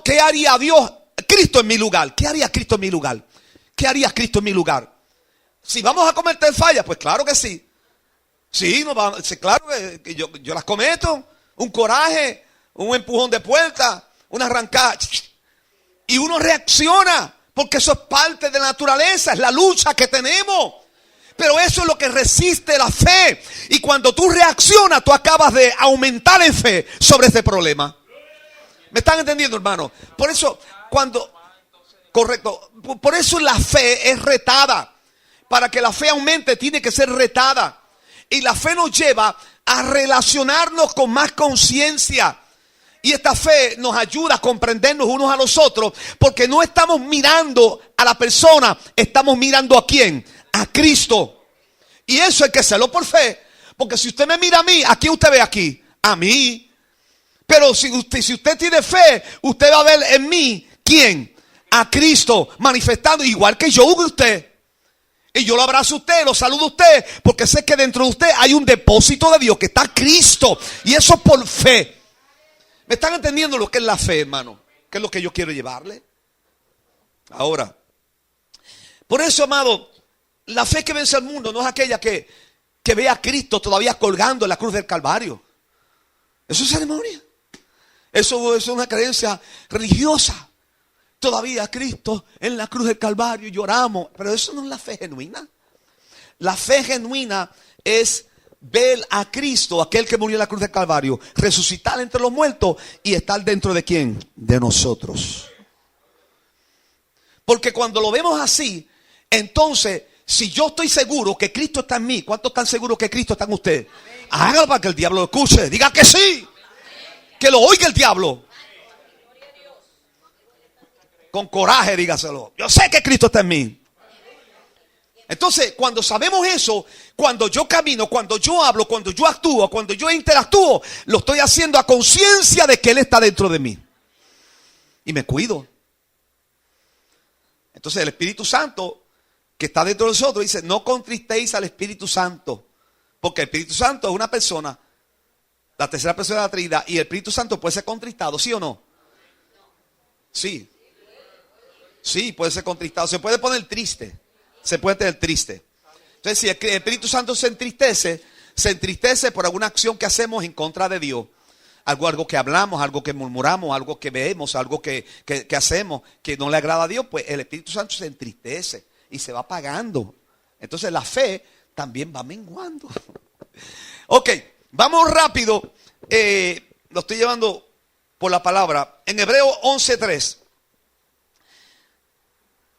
¿qué haría Dios? Cristo en mi lugar. ¿Qué haría Cristo en mi lugar? ¿Qué haría Cristo en mi lugar? Si vamos a cometer fallas, pues claro que sí. Sí, claro que yo las cometo. Un coraje, un empujón de puerta, una arrancada. Y uno reacciona, porque eso es parte de la naturaleza, es la lucha que tenemos. Pero eso es lo que resiste la fe. Y cuando tú reaccionas, tú acabas de aumentar en fe sobre este problema. ¿Me están entendiendo, hermano? Por eso, cuando... Correcto. Por eso la fe es retada. Para que la fe aumente tiene que ser retada. Y la fe nos lleva a relacionarnos con más conciencia. Y esta fe nos ayuda a comprendernos unos a los otros. Porque no estamos mirando a la persona. Estamos mirando ¿a quién? A Cristo. Y eso hay que hacerlo por fe. Porque si usted me mira a mí, ¿a quién usted ve aquí? A mí. Pero si usted tiene fe, usted va a ver en mí, ¿quién? A Cristo manifestando igual que yo de usted. Y yo lo abrazo a usted, lo saludo a usted, porque sé que dentro de usted hay un depósito de Dios que está Cristo. Y eso por fe. ¿Me están entendiendo lo que es la fe, hermano? ¿Qué es lo que yo quiero llevarle? Ahora, por eso, amado, la fe que vence al mundo no es aquella que ve a Cristo todavía colgando en la cruz del Calvario. Eso es ceremonia. Eso es una creencia religiosa. Todavía Cristo en la cruz del Calvario lloramos. Pero eso no es la fe genuina. La fe genuina es ver a Cristo, aquel que murió en la cruz del Calvario, resucitar entre los muertos y estar dentro de ¿quién? De nosotros. Porque cuando lo vemos así, entonces, si yo estoy seguro que Cristo está en mí, ¿cuántos están seguros que Cristo está en usted? Hágalo para que el diablo lo escuche. Diga que sí. Que lo oiga el diablo. Con coraje dígaselo. Yo sé que Cristo está en mí. Entonces, cuando sabemos eso, cuando yo camino, cuando yo hablo, cuando yo actúo, cuando yo interactúo, lo estoy haciendo a conciencia de que Él está dentro de mí. Y me cuido. Entonces el Espíritu Santo que está dentro de nosotros dice, no contristéis al Espíritu Santo. Porque el Espíritu Santo es una persona, la tercera persona de la Trinidad, y el Espíritu Santo puede ser contristado, ¿sí o no? Sí. Sí, puede ser contristado. Se puede poner triste. Se puede tener triste. Entonces, si el Espíritu Santo se entristece por alguna acción que hacemos en contra de Dios. Algo que hablamos, algo que murmuramos, algo que vemos, algo que hacemos que no le agrada a Dios, pues el Espíritu Santo se entristece y se va apagando. Entonces la fe también va menguando. Ok, vamos rápido. Lo estoy llevando por la palabra. En Hebreos 11:3.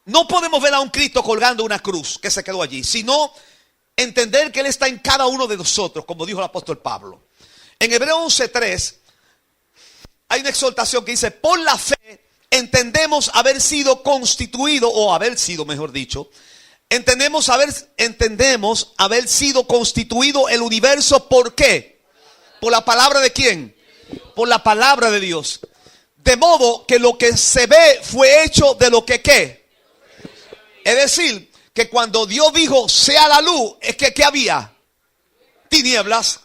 No podemos ver a un Cristo colgando una cruz que se quedó allí, sino entender que Él está en cada uno de nosotros, como dijo el apóstol Pablo. En Hebreos 11:3 hay una exhortación que dice, por la fe entendemos haber sido constituido, o haber sido, mejor dicho, entendemos haber sido constituido el universo. ¿Por qué? ¿Por la palabra de quién? Por la palabra de Dios. De modo que lo que se ve fue hecho de lo que ¿qué? Es decir, que cuando Dios dijo sea la luz, es que ¿qué había? Tinieblas.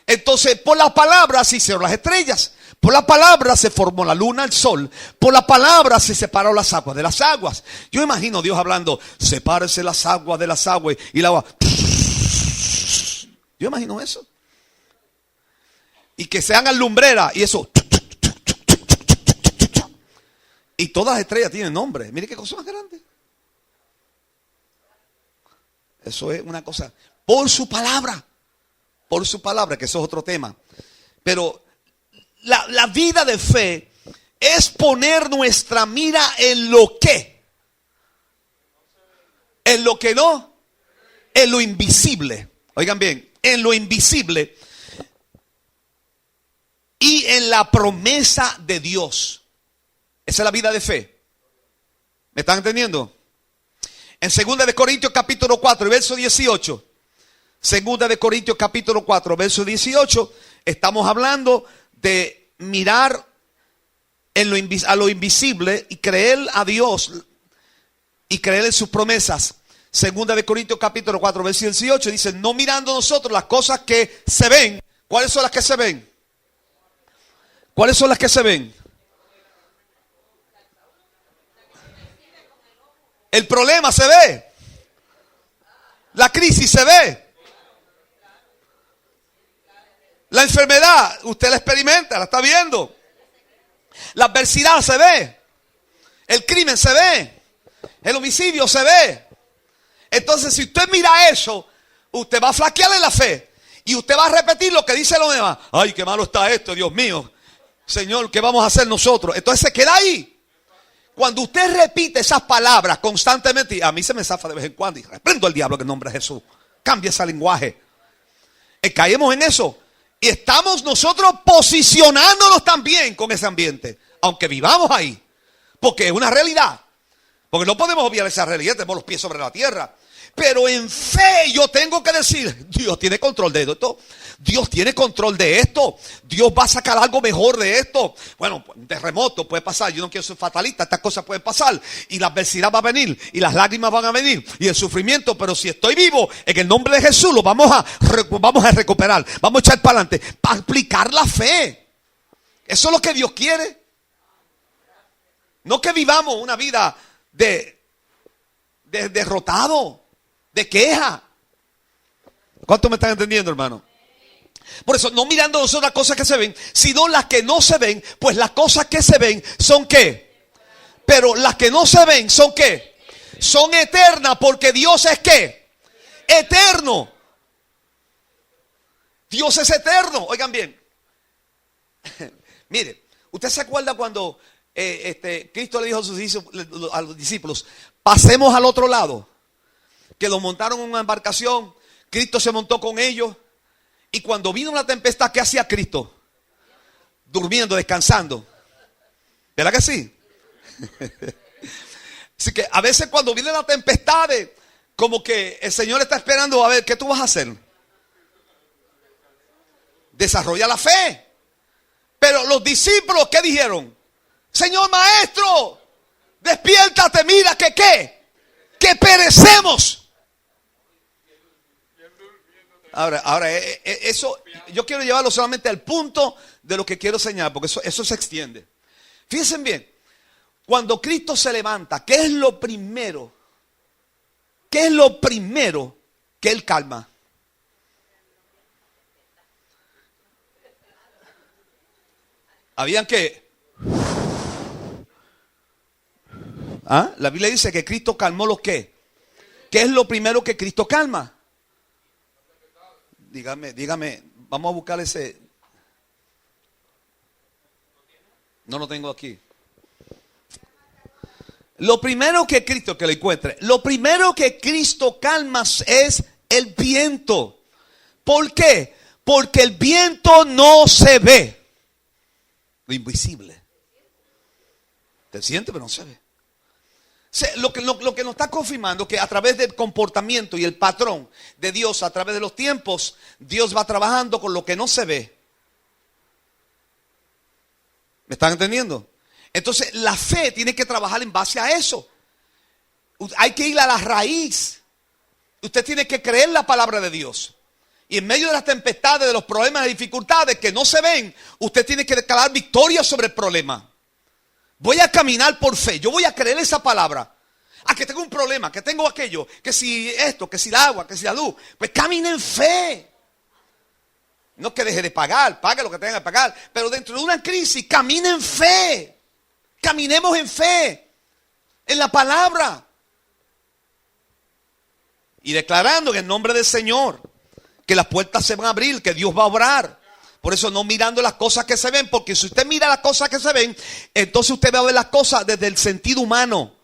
Entonces por la palabra se hicieron las estrellas. Por la palabra se formó la luna, el sol. Por la palabra se separaron las aguas de las aguas. Yo imagino Dios hablando, sepárese las aguas de las aguas y la agua. Yo imagino eso. Y que se hagan lumbreras y eso. Y todas las estrellas tienen nombre. Mire qué cosa más grande. Eso es una cosa. Por su palabra. Por su palabra, que eso es otro tema. Pero la vida de fe es poner nuestra mira en lo que. En lo que no. En lo invisible. Oigan bien. En lo invisible. Y en la promesa de Dios. Esa es la vida de fe. ¿Me están entendiendo? En 2 de Corintios capítulo 4, verso 18. 2 de Corintios capítulo 4, verso 18. Estamos hablando de mirar a lo invisible y creer a Dios y creer en sus promesas. 2 de Corintios capítulo 4, verso 18 dice, no mirando nosotros las cosas que se ven. ¿Cuáles son las que se ven? ¿Cuáles son las que se ven? El problema se ve. La crisis se ve. La enfermedad, usted la experimenta, la está viendo. La adversidad se ve. El crimen se ve. El homicidio se ve. Entonces, si usted mira eso, usted va a flaquear en la fe. Y usted va a repetir lo que dice los demás. Ay, qué malo está esto, Dios mío. Señor, ¿qué vamos a hacer nosotros? Entonces se queda ahí. Cuando usted repite esas palabras constantemente, y a mí se me zafa de vez en cuando, y reprendo al diablo en el nombre de Jesús. Cambia ese lenguaje. Caemos en eso. Y estamos nosotros posicionándonos también con ese ambiente. Aunque vivamos ahí. Porque es una realidad. Porque no podemos obviar esa realidad. Tenemos los pies sobre la tierra. Pero en fe yo tengo que decir, Dios tiene control de esto. Dios tiene control de esto. Dios va a sacar algo mejor de esto. Bueno, un terremoto puede pasar. Yo no quiero ser fatalista. Estas cosas pueden pasar. Y la adversidad va a venir. Y las lágrimas van a venir. Y el sufrimiento. Pero si estoy vivo, en el nombre de Jesús, lo vamos a recuperar. Vamos a echar para adelante. Para aplicar la fe. Eso es lo que Dios quiere. No que vivamos una vida de derrotado, de queja. ¿Cuánto me están entendiendo, hermano? Por eso, no mirando nosotros las cosas que se ven, sino las que no se ven, pues las cosas que se ven son ¿qué? Pero las que no se ven son ¿qué? Son eternas, porque Dios es ¿qué? Eterno. Dios es eterno. Oigan bien. Mire, ¿usted se acuerda cuando Cristo le dijo a los discípulos, pasemos al otro lado? Que los montaron en una embarcación, Cristo se montó con ellos. Y cuando vino una tempestad, ¿qué hacía Cristo? Durmiendo, descansando. ¿Verdad que sí? Así que a veces cuando viene la tempestad, como que el Señor está esperando a ver, ¿qué tú vas a hacer? Desarrolla la fe. Pero los discípulos, ¿qué dijeron? Señor maestro, despiértate, mira que ¿qué? Que perecemos. Ahora, eso yo quiero llevarlo solamente al punto de lo que quiero señalar, porque eso se extiende. Fíjense bien, cuando Cristo se levanta, ¿qué es lo primero? ¿Qué es lo primero que Él calma? ¿Habían qué? La Biblia dice que Cristo calmó los qué. ¿Qué es lo primero que Cristo calma? Dígame, vamos a buscar ese. No lo tengo aquí. Lo primero que Cristo, que lo encuentre, lo primero que Cristo calma es el viento. ¿Por qué? Porque el viento no se ve. Lo invisible. Se siente, pero no se ve. Lo que nos está confirmando que a través del comportamiento y el patrón de Dios a través de los tiempos, Dios va trabajando con lo que no se ve. ¿Me están entendiendo? Entonces la fe tiene que trabajar en base a eso. Hay que ir a la raíz. Usted tiene que creer la palabra de Dios. Y en medio de las tempestades, de los problemas, de dificultades que no se ven, usted tiene que declarar victoria sobre el problema. Voy a caminar por fe. Yo voy a creer esa palabra. Que tengo un problema, que tengo aquello, que si esto, que si el agua, que si la luz. Pues camine en fe. No que deje de pagar, pague lo que tenga que pagar. Pero dentro de una crisis, camine en fe. Caminemos en fe. En la palabra. Y declarando en el nombre del Señor que las puertas se van a abrir, que Dios va a obrar. Por eso no mirando las cosas que se ven, porque si usted mira las cosas que se ven, entonces usted va a ver las cosas desde el sentido humano,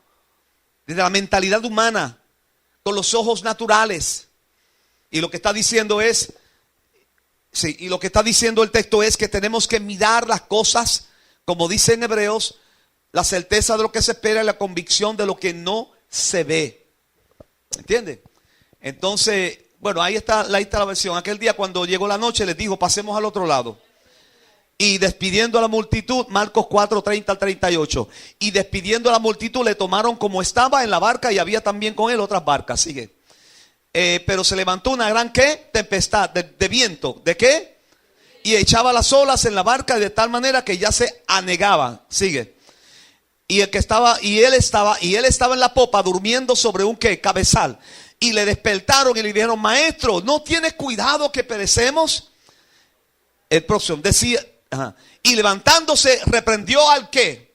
desde la mentalidad humana, con los ojos naturales. Y lo que está diciendo es, y lo que está diciendo el texto es que tenemos que mirar las cosas, como dice en Hebreos, la certeza de lo que se espera y la convicción de lo que no se ve. ¿Entiende? Entonces, bueno, ahí está la versión. Aquel día cuando llegó la noche les dijo, pasemos al otro lado. Y despidiendo a la multitud, Marcos 4, 30 al 38. Y despidiendo a la multitud le tomaron como estaba en la barca y había también con él otras barcas. Sigue. Pero se levantó una gran ¿qué? Tempestad de viento. ¿De qué? Y echaba las olas en la barca de tal manera que ya se anegaban. Sigue. Y él estaba en la popa durmiendo sobre un ¿qué? Cabezal. Y le despertaron y le dijeron, maestro, ¿no tienes cuidado que perecemos? El próximo decía, y levantándose reprendió al ¿qué?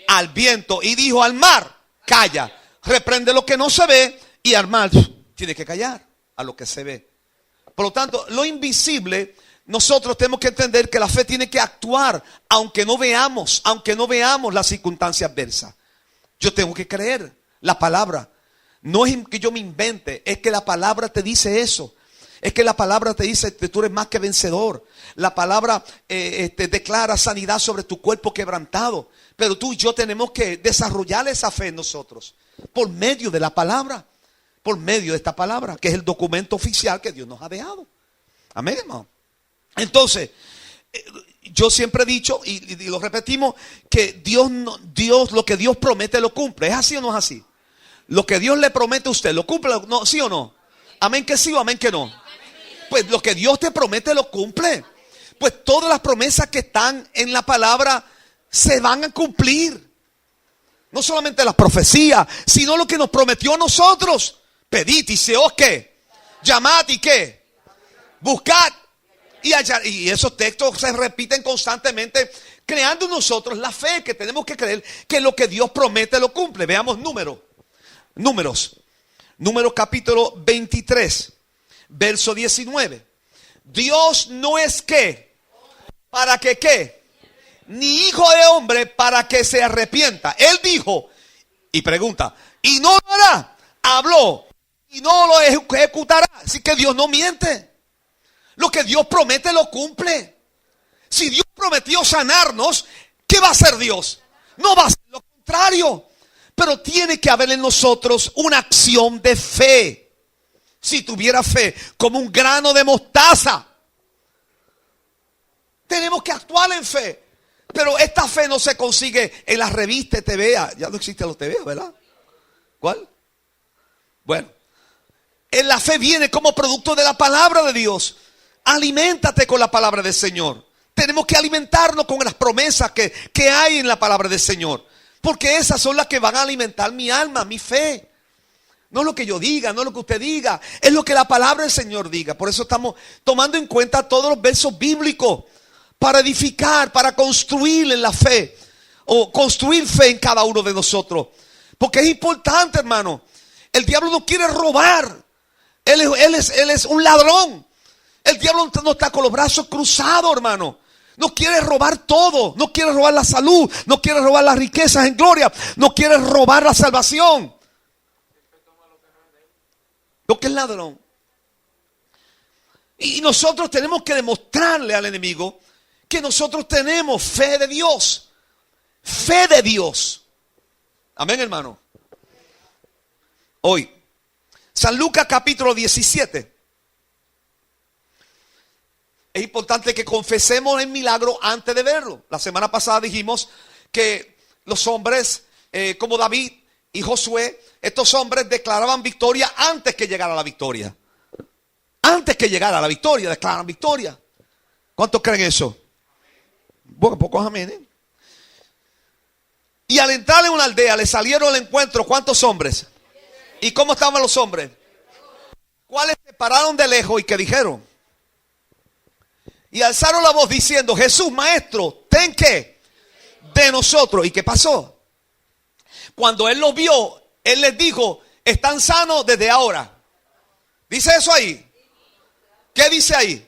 Al viento y dijo al mar, calla. Reprende lo que no se ve y al mar tiene que callar a lo que se ve. Por lo tanto, lo invisible, nosotros tenemos que entender que la fe tiene que actuar aunque no veamos las circunstancias adversas. Yo tengo que creer la palabra. No es que yo me invente, es que la palabra te dice eso. Es que la palabra te dice que tú eres más que vencedor. La palabra te declara sanidad sobre tu cuerpo quebrantado. Pero tú y yo tenemos que desarrollar esa fe en nosotros. Por medio de la palabra. Por medio de esta palabra, que es el documento oficial que Dios nos ha dejado. Amén, hermano. Entonces, yo siempre he dicho, y lo repetimos, que Dios, lo que Dios promete lo cumple. ¿Es así o no es así? Lo que Dios le promete a usted, ¿lo cumple? No, ¿sí o no? Amén que sí o amén que no. Pues lo que Dios te promete lo cumple. Pues todas las promesas que están en la palabra se van a cumplir. No solamente las profecías, sino lo que nos prometió a nosotros. Pedid y se os qué. Llamad y qué. Buscad y hallar. Y esos textos se repiten constantemente, creando en nosotros la fe que tenemos que creer que lo que Dios promete lo cumple. Veamos Números capítulo 23, verso 19. Dios no es que, para que qué, ni hijo de hombre para que se arrepienta. Él dijo, y pregunta, y no lo hará. Habló, y no lo ejecutará. Así que Dios no miente. Lo que Dios promete lo cumple. Si Dios prometió sanarnos, ¿qué va a hacer Dios? No va a hacer lo contrario. Pero tiene que haber en nosotros una acción de fe. Si tuviera fe como un grano de mostaza, tenemos que actuar en fe. Pero esta fe no se consigue en las revistas TVA. Ya no existen los TVA, ¿verdad? ¿Cuál? Bueno, en la fe viene como producto de la palabra de Dios. Aliméntate con la palabra del Señor. Tenemos que alimentarnos con las promesas que hay en la palabra del Señor. Porque esas son las que van a alimentar mi alma, mi fe. No es lo que yo diga, no es lo que usted diga. Es lo que la palabra del Señor diga. Por eso estamos tomando en cuenta todos los versos bíblicos. Para edificar, para construir en la fe. O construir fe en cada uno de nosotros. Porque es importante, hermano. El diablo no quiere robar. Él es un ladrón. El diablo no está con los brazos cruzados, hermano. No quiere robar todo. No quiere robar la salud. No quiere robar las riquezas en gloria. No quiere robar la salvación. Lo que es ladrón. Y nosotros tenemos que demostrarle al enemigo que nosotros tenemos fe de Dios. Fe de Dios. Amén, hermano. Hoy, San Lucas capítulo 17. Es importante que confesemos el milagro antes de verlo. La semana pasada dijimos que los hombres como David y Josué, estos hombres declaraban victoria antes que llegara la victoria. Antes que llegara la victoria, declaran victoria. ¿Cuántos creen eso? Bueno, pocos amén. Y al entrar en una aldea le salieron al encuentro ¿cuántos hombres? ¿Y cómo estaban los hombres? ¿Cuáles se pararon de lejos y qué dijeron? Y alzaron la voz diciendo, Jesús, maestro, ten que de nosotros. ¿Y qué pasó? Cuando él los vio, él les dijo, están sanos desde ahora. ¿Dice eso ahí? ¿Qué dice ahí?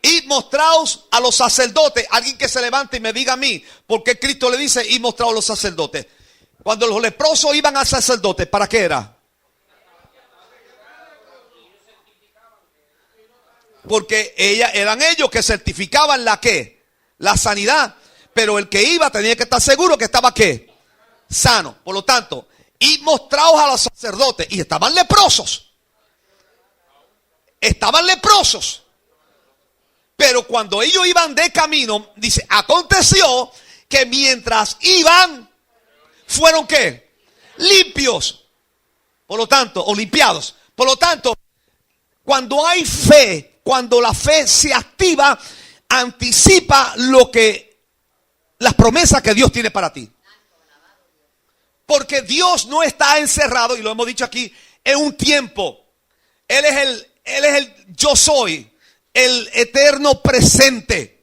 Y mostraos a los sacerdotes. Alguien que se levante y me diga a mí, porque Cristo le dice, y mostraos a los sacerdotes. Cuando los leprosos iban al sacerdote, ¿para qué era? Porque eran ellos que certificaban la ¿qué? La sanidad. Pero el que iba tenía que estar seguro que estaba ¿qué? Sano. Por lo tanto, y mostraos a los sacerdotes. Y estaban leprosos. Estaban leprosos. Pero cuando ellos iban de camino, dice, aconteció que mientras iban, fueron ¿qué? Limpios. Por lo tanto, o limpiados. Por lo tanto, cuando hay fe, cuando la fe se activa, anticipa las promesas que Dios tiene para ti. Porque Dios no está encerrado, y lo hemos dicho aquí, en un tiempo. Él es el yo soy, el eterno presente.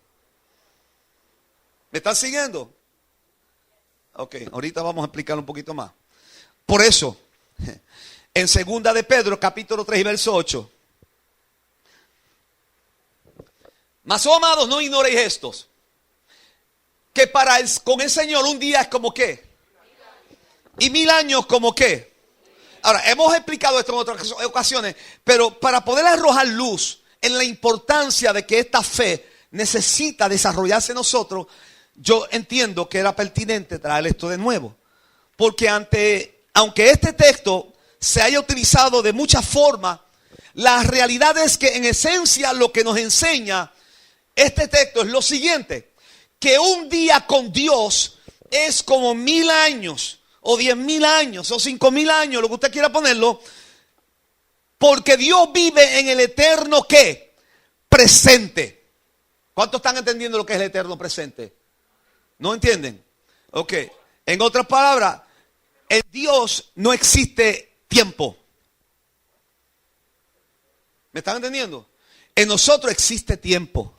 ¿Me están siguiendo? Ok, ahorita vamos a explicar un poquito más. Por eso, en segunda de Pedro, capítulo 3 y verso 8. Mas, oh amados, no ignoréis estos, que con el Señor un día es como ¿qué? ¿Y 1000 años como qué? Ahora, hemos explicado esto en otras ocasiones, pero para poder arrojar luz en la importancia de que esta fe necesita desarrollarse en nosotros, yo entiendo que era pertinente traer esto de nuevo. Porque aunque este texto se haya utilizado de muchas formas, la realidad es que en esencia lo que nos enseña este texto es lo siguiente: que un día con Dios es como 1000 años, o 10,000 años, o 5,000 años, lo que usted quiera ponerlo, porque Dios vive en el eterno ¿qué? Presente. ¿Cuántos están entendiendo lo que es el eterno presente? ¿No entienden? Ok. En otras palabras, en Dios no existe tiempo. ¿Me están entendiendo? En nosotros existe tiempo.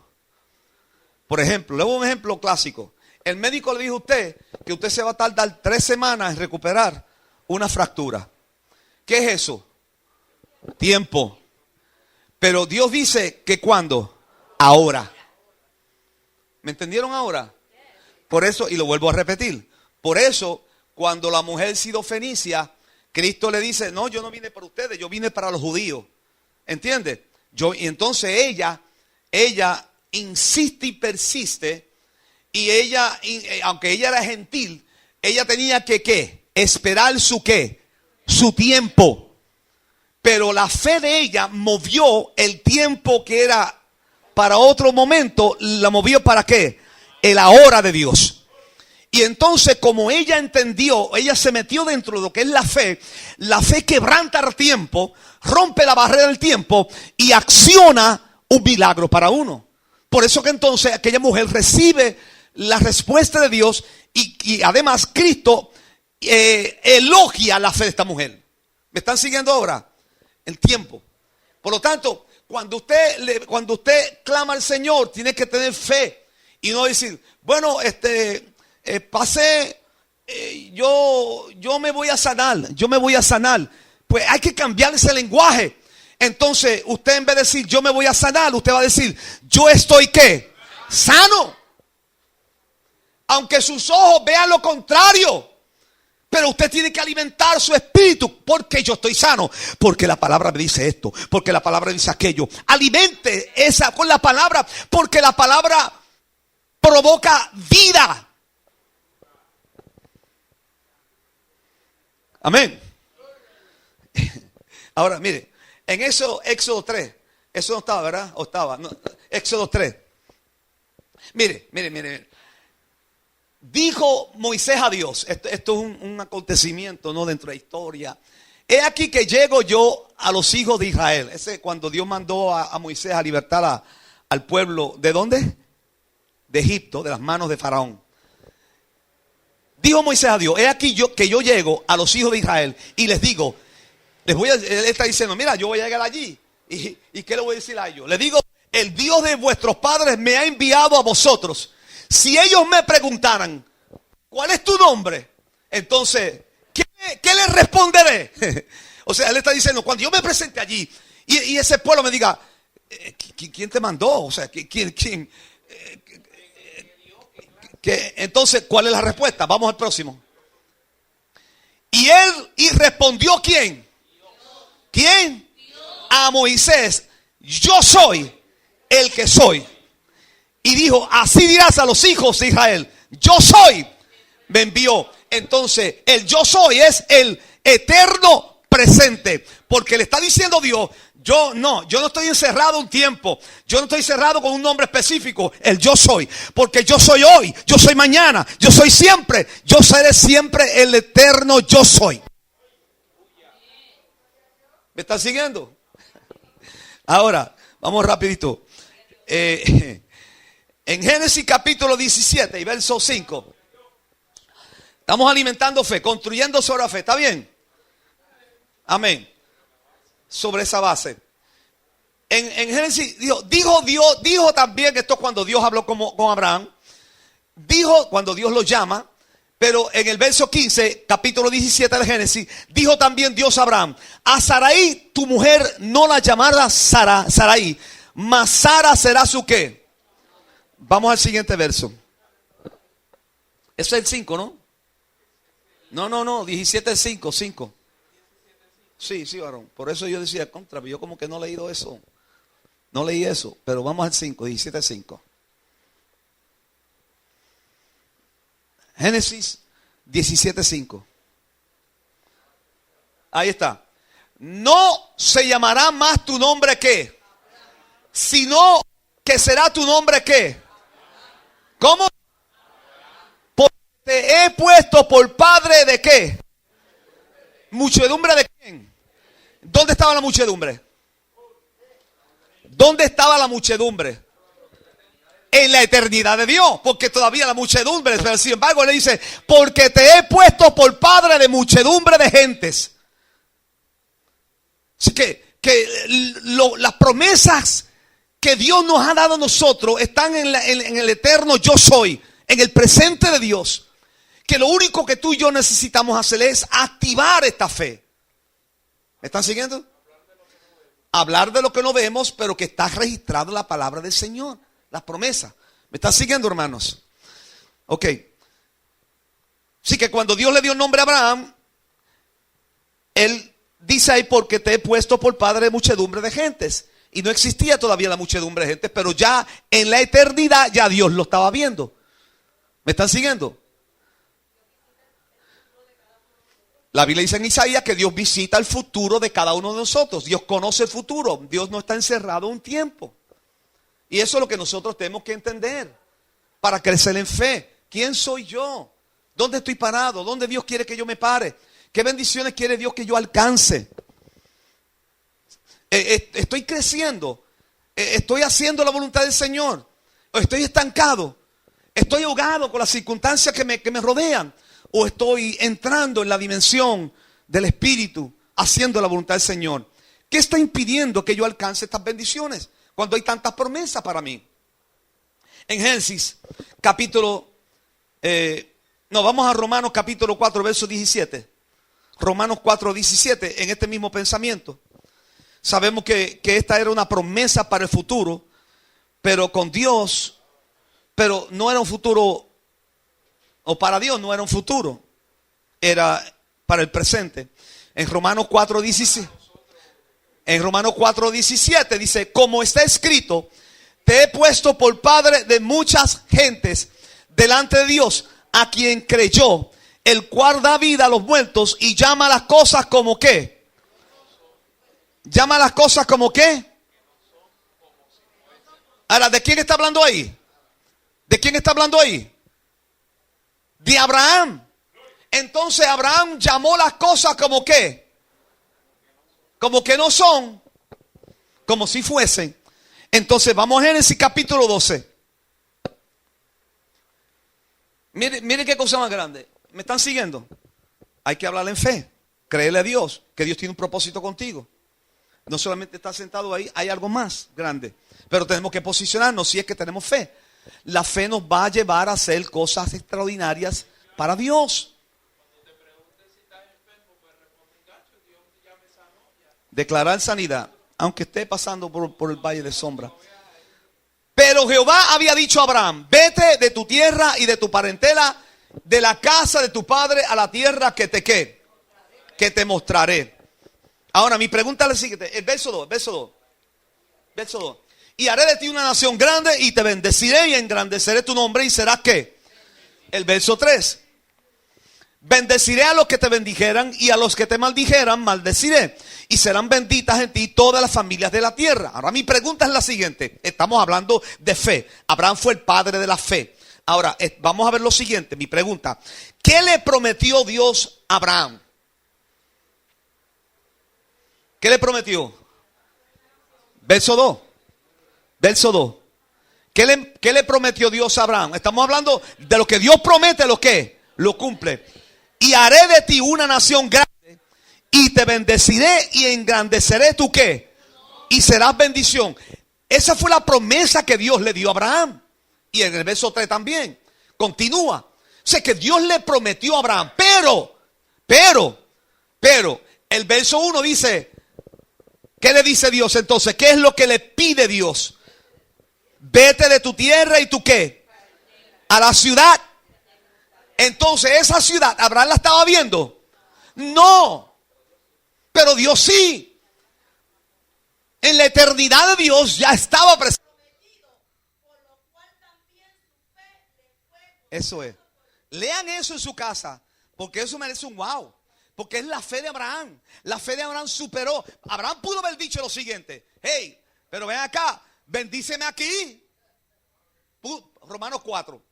Por ejemplo, le doy un ejemplo clásico. El médico le dijo a usted que usted se va a tardar 3 semanas en recuperar una fractura. ¿Qué es eso? Tiempo. Pero Dios dice que ¿cuándo? Ahora. ¿Me entendieron ahora? Por eso, y lo vuelvo a repetir, por eso cuando la mujer sirofenicia, Cristo le dice, no, yo no vine para ustedes, yo vine para los judíos. ¿Entiende? Y entonces ella insiste y persiste, y ella, aunque ella era gentil, ella tenía que ¿qué? Esperar su ¿qué? Su tiempo. Pero la fe de ella movió el tiempo que era para otro momento, la movió para ¿qué? El ahora de Dios. Y entonces, como ella entendió, ella se metió dentro de lo que es la fe quebranta el tiempo, rompe la barrera del tiempo y acciona un milagro para uno. Por eso que entonces aquella mujer recibe la respuesta de Dios y además Cristo elogia la fe de esta mujer. ¿Me están siguiendo ahora? El tiempo. Por lo tanto, cuando usted clama al Señor, tiene que tener fe y no decir, bueno, yo me voy a sanar, Pues hay que cambiar ese lenguaje. Entonces, usted en vez de decir, yo me voy a sanar, usted va a decir, yo estoy ¿qué? Sano. Aunque sus ojos vean lo contrario. Pero usted tiene que alimentar su espíritu. Porque yo estoy sano. Porque la palabra me dice esto. Porque la palabra dice aquello. Alimente esa con la palabra. Porque la palabra provoca vida. Amén. Ahora, mire. En eso, Éxodo 3. Eso no estaba, ¿verdad? ¿O estaba? No, Éxodo 3. Mire. Dijo Moisés a Dios, esto es un acontecimiento, ¿no? Dentro de la historia. He aquí que llego yo a los hijos de Israel. Ese cuando Dios mandó a Moisés a libertar al pueblo. ¿De dónde? De Egipto, de las manos de Faraón. Dijo Moisés a Dios, he aquí que yo llego a los hijos de Israel y les digo, él está diciendo, mira, yo voy a llegar allí. ¿Y qué le voy a decir a ellos? Le digo, el Dios de vuestros padres me ha enviado a vosotros. Si ellos me preguntaran, ¿cuál es tu nombre? Entonces, ¿qué les responderé? O sea, él está diciendo, cuando yo me presente allí y ese pueblo me diga, ¿quién te mandó? O sea, ¿quién? Entonces, ¿cuál es la respuesta? Vamos al próximo. Y respondió ¿quién? ¿Quién? A Moisés, yo soy el que soy. Y dijo, así dirás a los hijos de Israel, yo soy, me envió. Entonces, el yo soy es el eterno presente. Porque le está diciendo Dios, yo no estoy encerrado un tiempo. Yo no estoy encerrado con un nombre específico. El yo soy. Porque yo soy hoy, yo soy mañana, yo soy siempre. Yo seré siempre el eterno yo soy. ¿Me están siguiendo? Ahora, vamos rapidito. En Génesis capítulo 17 y verso 5. Estamos alimentando fe, construyendo sobre la fe. ¿Está bien? Amén. Sobre esa base. En Génesis dijo también, esto es cuando Dios habló con Abraham. Dijo cuando Dios lo llama. Pero en el verso 15, capítulo 17 de Génesis, dijo también Dios a Abraham, a Sarai tu mujer no la llamarás Sarai, mas Sara será su ¿qué? Vamos al siguiente verso. Ese es el 5, ¿no? No, 17:5, 5. Sí, varón. Por eso yo decía, contra, yo como que no he leído eso. No leí eso, pero vamos al 5, 17:5. Génesis 17:5. Ahí está. No se llamará más tu nombre ¿qué? Sino que será tu nombre ¿qué? ¿Cómo? Porque te he puesto por padre de ¿qué? ¿Muchedumbre de quién? ¿Dónde estaba la muchedumbre? ¿Dónde estaba la muchedumbre? En la eternidad de Dios, porque todavía la muchedumbre, pero sin embargo le dice, porque te he puesto por padre de muchedumbre de gentes. Así que las promesas que Dios nos ha dado a nosotros están en el eterno yo soy, en el presente de Dios. Que lo único que tú y yo necesitamos hacer es activar esta fe. ¿Me están siguiendo? Hablar de lo que no vemos, pero que está registrado en la palabra del Señor. Las promesas. ¿Me están siguiendo, hermanos? Ok. Así que cuando Dios le dio el nombre a Abraham, Él dice ahí, porque te he puesto por padre de muchedumbre de gentes. Y no existía todavía la muchedumbre de gentes, pero ya en la eternidad ya Dios lo estaba viendo. ¿Me están siguiendo? La Biblia dice en Isaías que Dios visita el futuro de cada uno de nosotros. Dios conoce el futuro. Dios no está encerrado un tiempo. Y eso es lo que nosotros tenemos que entender para crecer en fe. ¿Quién soy yo? ¿Dónde estoy parado? ¿Dónde Dios quiere que yo me pare? ¿Qué bendiciones quiere Dios que yo alcance? Estoy creciendo. Estoy haciendo la voluntad del Señor. Estoy estancado. Estoy ahogado con las circunstancias que me rodean. O estoy entrando en la dimensión del Espíritu, haciendo la voluntad del Señor. ¿Qué está impidiendo que yo alcance estas bendiciones cuando hay tantas promesas para mí? En Génesis, vamos a Romanos capítulo 4, verso 17. Romanos 4, 17, en este mismo pensamiento. Sabemos que esta era una promesa para el futuro, pero con Dios, pero no era un futuro, o para Dios no era un futuro, era para el presente. En Romanos 4, 17. En Romanos 4, 17 dice, como está escrito, te he puesto por padre de muchas gentes delante de Dios, a quien creyó, el cual da vida a los muertos y llama las cosas como ¿qué? Llama las cosas como ¿qué? Ahora, ¿de quién está hablando ahí? ¿De quién está hablando ahí? De Abraham. Entonces Abraham llamó las cosas como ¿qué? Como que no son, como si fuesen. Entonces vamos a Génesis capítulo 12. Mire qué cosa más grande. ¿Me están siguiendo? Hay que hablar en fe. Creerle a Dios, que Dios tiene un propósito contigo. No solamente está sentado ahí, hay algo más grande. Pero tenemos que posicionarnos si es que tenemos fe. La fe nos va a llevar a hacer cosas extraordinarias para Dios. Declarar sanidad, aunque esté pasando por el valle de sombra. Pero Jehová había dicho a Abraham, vete de tu tierra y de tu parentela, de la casa de tu padre a la tierra que te ¿qué? Que te mostraré. Ahora mi pregunta es la siguiente, el verso 2, verso 2. Y haré de ti una nación grande y te bendeciré y engrandeceré tu nombre y serás ¿qué? El verso 3. Bendeciré a los que te bendijeran y a los que te maldijeran maldeciré. Y serán benditas en ti todas las familias de la tierra. Ahora mi pregunta es la siguiente. Estamos hablando de fe. Abraham fue el padre de la fe. Ahora vamos a ver lo siguiente. Mi pregunta. ¿Qué le prometió Dios a Abraham? ¿Qué le prometió? Verso 2. Verso 2. ¿Qué le prometió Dios a Abraham? Estamos hablando de lo que Dios promete, lo que lo cumple. Y haré de ti una nación grande y te bendeciré y engrandeceré tu ¿qué? Y serás bendición. Esa fue la promesa que Dios le dio a Abraham. Y en el verso 3 también. Continúa. O sea que Dios le prometió a Abraham. Pero, el verso 1 dice, ¿qué le dice Dios entonces? ¿Qué es lo que le pide Dios? Vete de tu tierra y tu ¿qué? A la ciudad. Entonces esa ciudad, ¿Abraham la estaba viendo? No. Pero Dios sí. En la eternidad de Dios ya estaba presente. Eso es. Lean eso en su casa, porque eso merece un wow. Porque es la fe de Abraham. La fe de Abraham superó. Abraham pudo haber dicho lo siguiente: hey, pero ven acá, bendíceme aquí. Romanos 4.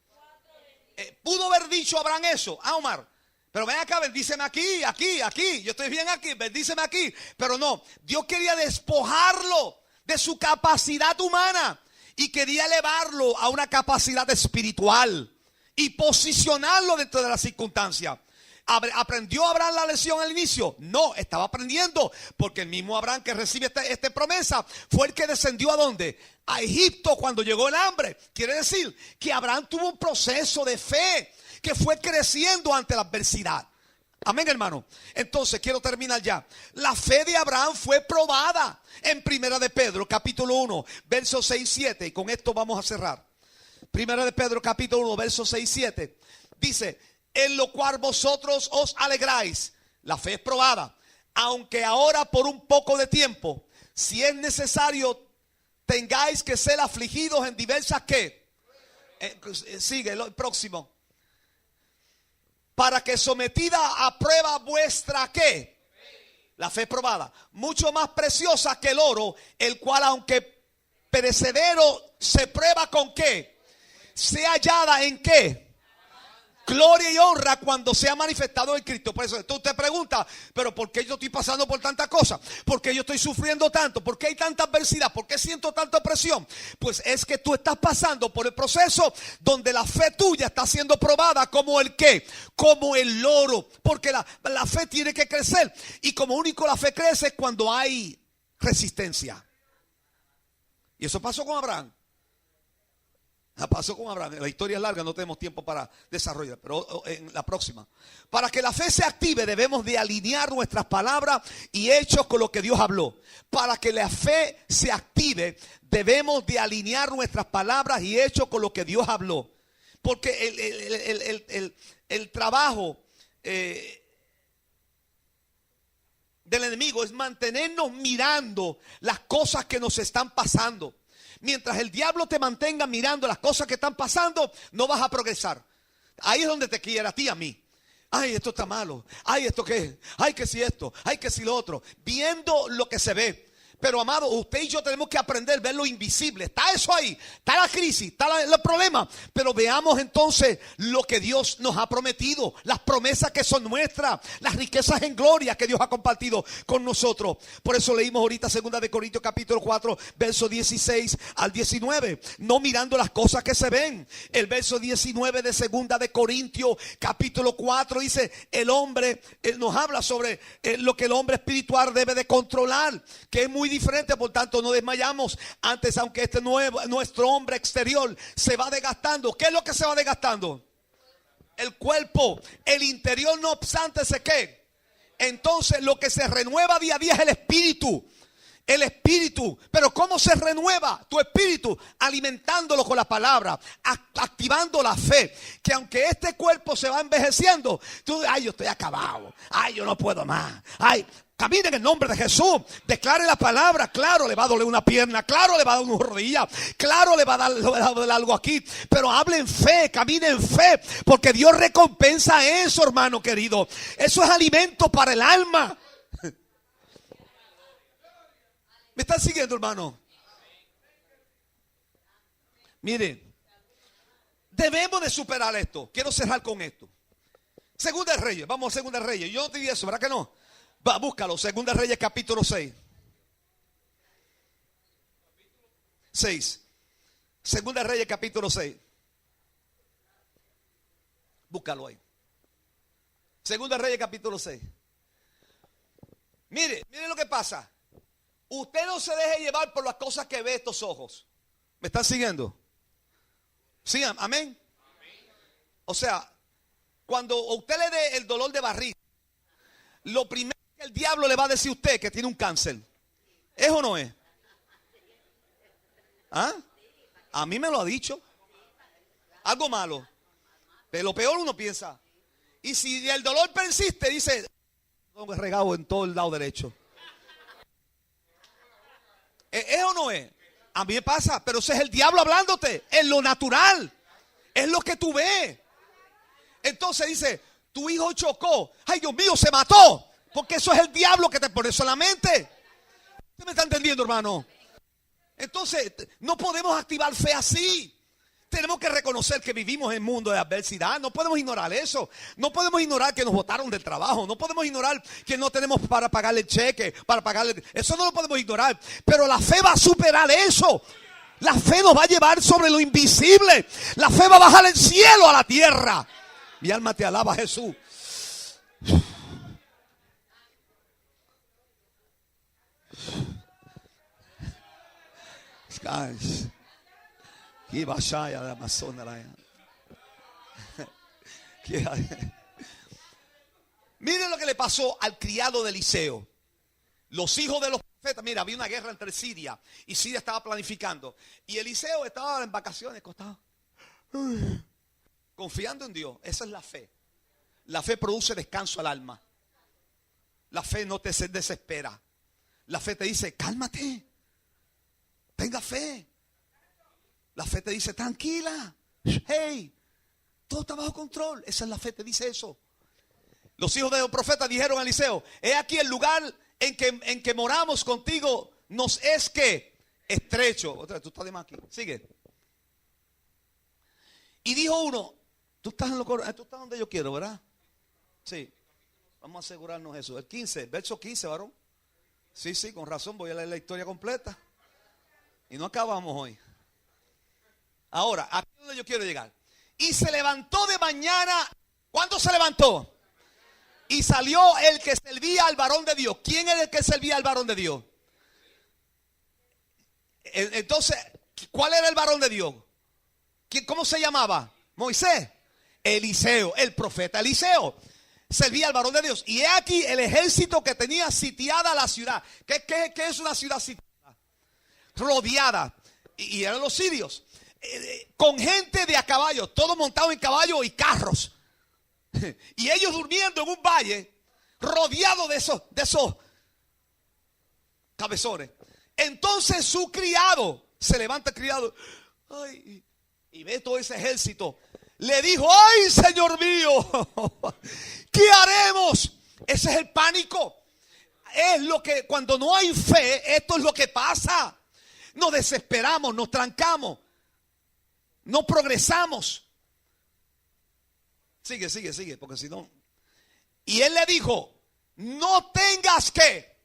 Pudo haber dicho Abraham eso. Omar, pero ven acá, bendíceme aquí, aquí. Yo estoy bien aquí, bendíceme aquí. Pero no, Dios quería despojarlo de su capacidad humana y quería elevarlo a una capacidad espiritual y posicionarlo dentro de la circunstancia. ¿Aprendió Abraham la lección al inicio? No, estaba aprendiendo, porque el mismo Abraham que recibe esta promesa fue el que descendió ¿a dónde? A Egipto cuando llegó el hambre. Quiere decir que Abraham tuvo un proceso de fe que fue creciendo ante la adversidad. Amén, hermano. Entonces quiero terminar ya. La fe de Abraham fue probada en Primera de Pedro capítulo 1 versos 6 y 7, y con esto vamos a cerrar. Primera de Pedro capítulo 1 versos 6 y 7 dice: en lo cual vosotros os alegráis. La fe es probada, aunque ahora por un poco de tiempo, si es necesario, tengáis que ser afligidos en diversas ¿qué? Sigue el próximo. Para que sometida a prueba vuestra ¿qué? La fe probada, mucho más preciosa que el oro, el cual aunque perecedero se prueba con ¿qué? Sea hallada en ¿qué? Gloria y honra cuando sea manifestado en Cristo. Por eso tú te preguntas, pero ¿por qué yo estoy pasando por tantas cosas? ¿Por qué yo estoy sufriendo tanto? ¿Por qué hay tanta adversidad? ¿Por qué siento tanta presión? Pues es que tú estás pasando por el proceso donde la fe tuya está siendo probada como el ¿qué? Como el oro. Porque la fe tiene que crecer. Y como único la fe crece es cuando hay resistencia. Y eso pasó con Abraham. Pasó con Abraham. La historia es larga, no tenemos tiempo para desarrollar, pero en la próxima. Para que la fe se active debemos de alinear nuestras palabras y hechos con lo que Dios habló. Para que la fe se active debemos de alinear nuestras palabras y hechos con lo que Dios habló. Porque el trabajo del enemigo es mantenernos mirando las cosas que nos están pasando. Mientras el diablo te mantenga mirando las cosas que están pasando, no vas a progresar. Ahí es donde te quiere a ti, a mí. Ay, esto está malo. Ay, esto qué. Ay, que si esto. Ay, que si lo otro. Viendo lo que se ve. Pero amado, usted y yo tenemos que aprender a ver lo invisible. Está eso ahí, está la crisis, está el problema. Pero veamos entonces lo que Dios nos ha prometido, las promesas que son nuestras, las riquezas en gloria que Dios ha compartido con nosotros. Por eso leímos ahorita 2 de Corintios capítulo 4, verso 16 al 19. No mirando las cosas que se ven. El verso 19 de 2 de Corintios capítulo 4 dice: el hombre, nos habla sobre lo que el hombre espiritual debe de controlar, que es muy diferente. Por tanto no desmayamos antes, aunque nuestro hombre exterior se va desgastando. ¿Qué es lo que se va desgastando? El cuerpo. El interior, no obstante, ¿se qué? Entonces lo que se renueva día a día es el espíritu. El espíritu. Pero ¿cómo se renueva tu espíritu? Alimentándolo con la palabra, activando la fe. Que aunque este cuerpo se va envejeciendo, tú, ay, yo estoy acabado, ay, yo no puedo más, ay, camine en el nombre de Jesús. Declare la palabra. Claro, le va a doler una pierna. Claro, le va a dar una rodilla. Claro, le va a dar algo aquí. Pero hable en fe, camine en fe. Porque Dios recompensa eso, hermano querido. Eso es alimento para el alma. ¿Me están siguiendo, hermano? Miren, debemos de superar esto. Quiero cerrar con esto. Segunda de Reyes. Vamos a Segunda de Reyes. Yo no te di eso, ¿verdad que no? Va, búscalo. Segunda de Reyes capítulo 6. 6. Segunda de Reyes capítulo 6. Búscalo ahí. Segunda de Reyes capítulo 6. Mire lo que pasa. Usted no se deje llevar por las cosas que ve estos ojos. ¿Me están siguiendo? Sí, amén. O sea, cuando usted le dé el dolor de barriga, lo primero que el diablo le va a decir a usted que tiene un cáncer. ¿Es o no es? ¿Ah? A mí me lo ha dicho. Algo malo. Pero lo peor uno piensa. Y si el dolor persiste, dice, tengo regado en todo el lado derecho. ¿Es o no es? A mí me pasa, pero ese es el diablo hablándote en lo natural. Es lo que tú ves. Entonces dice, tu hijo chocó. Ay, Dios mío, se mató. Porque eso es el diablo que te pone eso en la mente. ¿Usted me está entendiendo, hermano? Entonces, no podemos activar fe así. Tenemos que reconocer que vivimos en un mundo de adversidad. No podemos ignorar eso. No podemos ignorar que nos botaron del trabajo. No podemos ignorar que no tenemos para pagarle el cheque, para pagarle. Eso no lo podemos ignorar. Pero la fe va a superar eso. La fe nos va a llevar sobre lo invisible. La fe va a bajar el cielo a la tierra. Mi alma te alaba, Jesús. Guys. Miren lo que le pasó al criado de Eliseo. Los hijos de los profetas. Mira, había una guerra entre Siria y Siria estaba planificando. Y Eliseo estaba en vacaciones, acostado, confiando en Dios. Esa es la fe. La fe produce descanso al alma. La fe no te desespera. La fe te dice, cálmate. Tenga fe. La fe te dice, tranquila. Hey, todo está bajo control. Esa es la fe, te dice eso. Los hijos de los profetas dijeron a Eliseo, he aquí el lugar en que moramos contigo nos es que estrecho. Otra, tú estás de más aquí. Sigue. Y dijo uno, tú estás donde yo quiero, ¿verdad? Sí. Vamos a asegurarnos eso. El 15, verso 15, varón. Sí, con razón, voy a leer la historia completa. Y no acabamos hoy. Ahora, aquí es donde yo quiero llegar. Y se levantó de mañana. ¿Cuándo se levantó? Y salió el que servía al varón de Dios. ¿Quién era el que servía al varón de Dios? Entonces, ¿cuál era el varón de Dios? ¿Cómo se llamaba? Moisés. Eliseo, el profeta Eliseo. Servía al varón de Dios. Y he aquí el ejército que tenía sitiada la ciudad. ¿Qué es una ciudad sitiada? Rodeada. Y eran los sirios. Con gente de a caballo, todos montados en caballo y carros. Y ellos durmiendo en un valle, rodeados de esos cabezones. Entonces su criado, se levanta el criado, ay, y ve todo ese ejército. Le dijo, ay, Señor mío, ¿qué haremos? Ese es el pánico. Es lo que, cuando no hay fe, esto es lo que pasa. Nos desesperamos, nos trancamos. No progresamos. Sigue, porque si no. Y él le dijo, no tengas que,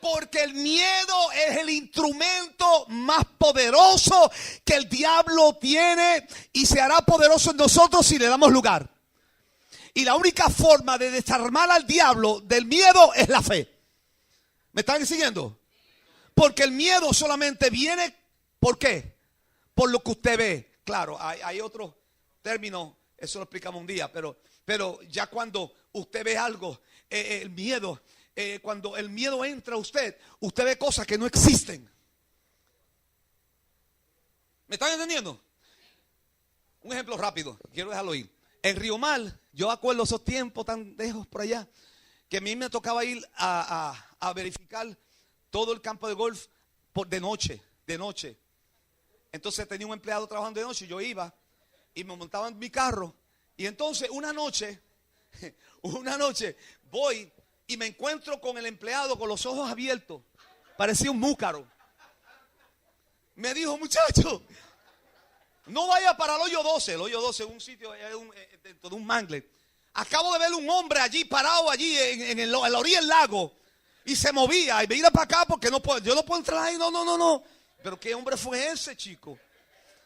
porque el miedo es el instrumento más poderoso que el diablo tiene y se hará poderoso en nosotros si le damos lugar. Y la única forma de desarmar al diablo del miedo es la fe. ¿Me están siguiendo? Porque el miedo solamente viene, ¿por qué? Por lo que usted ve. Claro, hay otro término, eso lo explicamos un día, pero ya cuando usted ve algo, el miedo, cuando el miedo entra a usted ve cosas que no existen. ¿Me están entendiendo? Un ejemplo rápido, quiero dejarlo ir. En Río Mar, yo acuerdo esos tiempos tan lejos por allá, que a mí me tocaba ir a verificar todo el campo de golf de noche. Entonces tenía un empleado trabajando de noche, yo iba y me montaba en mi carro. Y entonces una noche voy y me encuentro con el empleado con los ojos abiertos. Parecía un múcaro. Me dijo, muchacho, no vaya para el hoyo 12. El hoyo 12 es un sitio dentro de un mangle. Acabo de ver un hombre allí parado allí en la orilla del lago. Y se movía y me iba para acá porque yo no puedo entrar ahí. No. Pero ¿qué hombre fue ese, chico?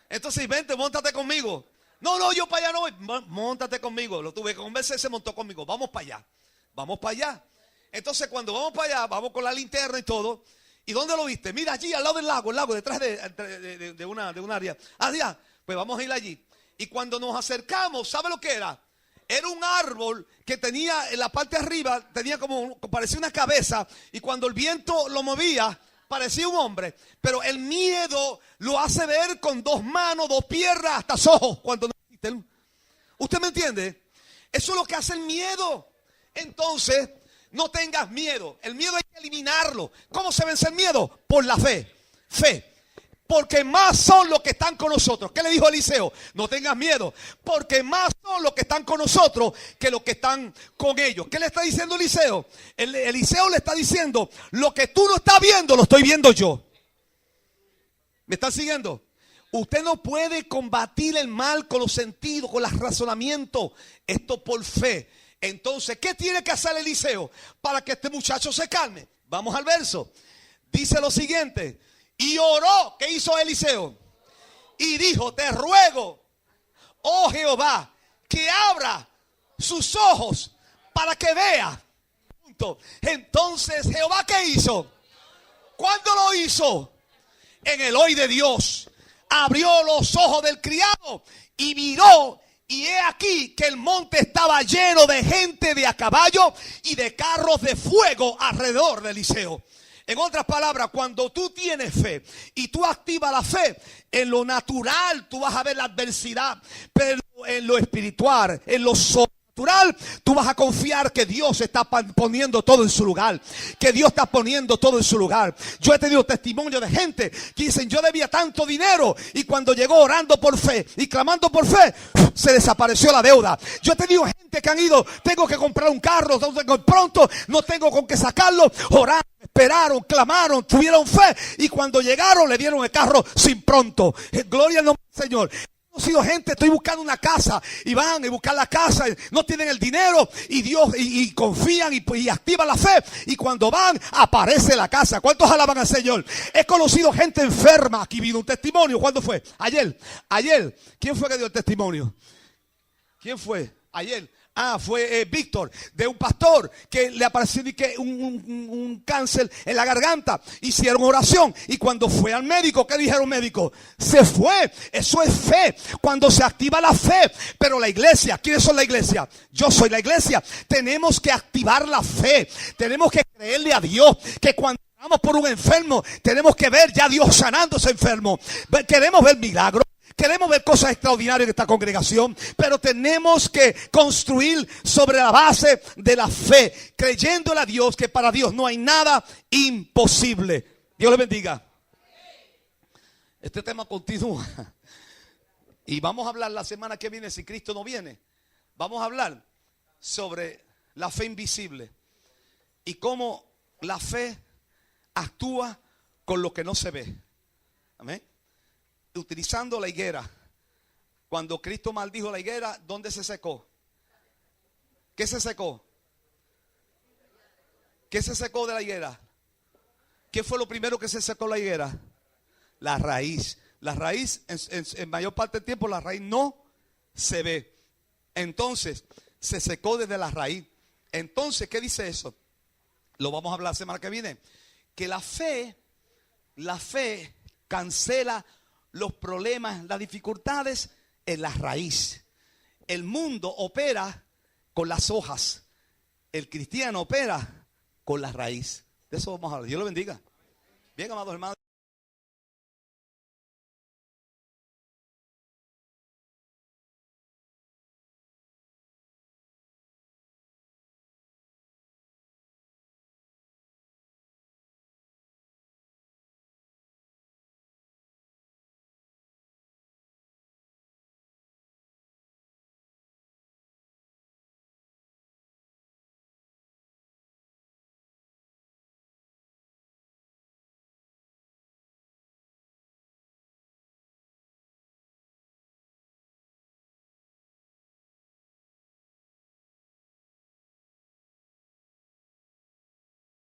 Entonces, vente, móntate conmigo. No, yo para allá no voy. Móntate conmigo. Lo tuve que convencer, se montó conmigo. Vamos para allá. Entonces, cuando vamos para allá, vamos con la linterna y todo. ¿Y dónde lo viste? Mira allí, al lado del lago, detrás de un área. Allá, pues vamos a ir allí. Y cuando nos acercamos, ¿sabe lo que era? Era un árbol que tenía en la parte de arriba, parecía una cabeza. Y cuando el viento lo movía, parecía un hombre, pero el miedo lo hace ver con 2 manos, 2 piernas, hasta ojos, cuando no existen. ¿Usted me entiende? Eso es lo que hace el miedo. Entonces, no tengas miedo. El miedo hay que eliminarlo. ¿Cómo se vence el miedo? Por la fe. Fe. Porque más son los que están con nosotros. ¿Qué le dijo Eliseo? No tengas miedo. Porque más son los que están con nosotros que los que están con ellos. ¿Qué le está diciendo Eliseo? Eliseo le está diciendo, lo que tú no estás viendo, lo estoy viendo yo. ¿Me están siguiendo? Usted no puede combatir el mal con los sentidos, con los razonamientos. Esto por fe. Entonces, ¿qué tiene que hacer Eliseo para que este muchacho se calme? Vamos al verso. Dice lo siguiente. Y oró. ¿Qué hizo Eliseo? Y dijo, te ruego, oh Jehová, que abra sus ojos para que vea. Punto. Entonces, ¿Jehová qué hizo? ¿Cuándo lo hizo? En el hoy de Dios. Abrió los ojos del criado y miró. Y he aquí que el monte estaba lleno de gente de a caballo y de carros de fuego alrededor de Eliseo. En otras palabras, cuando tú tienes fe y tú activas la fe, en lo natural tú vas a ver la adversidad, pero en lo espiritual, en lo sobrenatural, tú vas a confiar que Dios está poniendo todo en su lugar, que Dios está poniendo todo en su lugar. Yo he tenido testimonio de gente que dicen, yo debía tanto dinero y cuando llegó orando por fe y clamando por fe, se desapareció la deuda. Yo he tenido gente que han ido, tengo que comprar un carro, pronto no tengo con qué sacarlo, oraron, esperaron, clamaron, tuvieron fe y cuando llegaron le dieron el carro sin pronto. Gloria al nombre del Señor. He conocido gente, estoy buscando una casa y van a buscar la casa, no tienen el dinero y Dios y confían y activan la fe y cuando van aparece la casa. ¿Cuántos alaban al Señor? He conocido gente enferma. Aquí vino un testimonio. ¿Cuándo fue? Ayer. ¿Quién fue que dio el testimonio? ¿Quién fue? Ayer. Fue Víctor, de un pastor que le apareció un cáncer en la garganta. Hicieron oración y cuando fue al médico, ¿qué dijeron médico? Se fue. Eso es fe. Cuando se activa la fe. Pero la iglesia, ¿quiénes son la iglesia? Yo soy la iglesia. Tenemos que activar la fe. Tenemos que creerle a Dios que cuando oramos por un enfermo, tenemos que ver ya a Dios sanando ese enfermo. Queremos ver milagros. Queremos ver cosas extraordinarias en esta congregación, pero tenemos que construir sobre la base de la fe, creyéndole a Dios que para Dios no hay nada imposible. Dios le bendiga. Este tema continúa y vamos a hablar la semana que viene, si Cristo no viene, vamos a hablar sobre la fe invisible y cómo la fe actúa con lo que no se ve. Amén. Utilizando la higuera. Cuando Cristo maldijo la higuera, ¿dónde se secó? ¿Qué se secó? ¿Qué se secó de la higuera? ¿Qué fue lo primero que se secó la higuera? La raíz. La raíz, en mayor parte del tiempo, la raíz no se ve. Entonces, se secó desde la raíz. Entonces, ¿qué dice eso? Lo vamos a hablar la semana que viene. Que la fe cancela los problemas, las dificultades en la raíz. El mundo opera con las hojas. El cristiano opera con la raíz. De eso vamos a hablar. Dios lo bendiga. Bien, amados hermanos.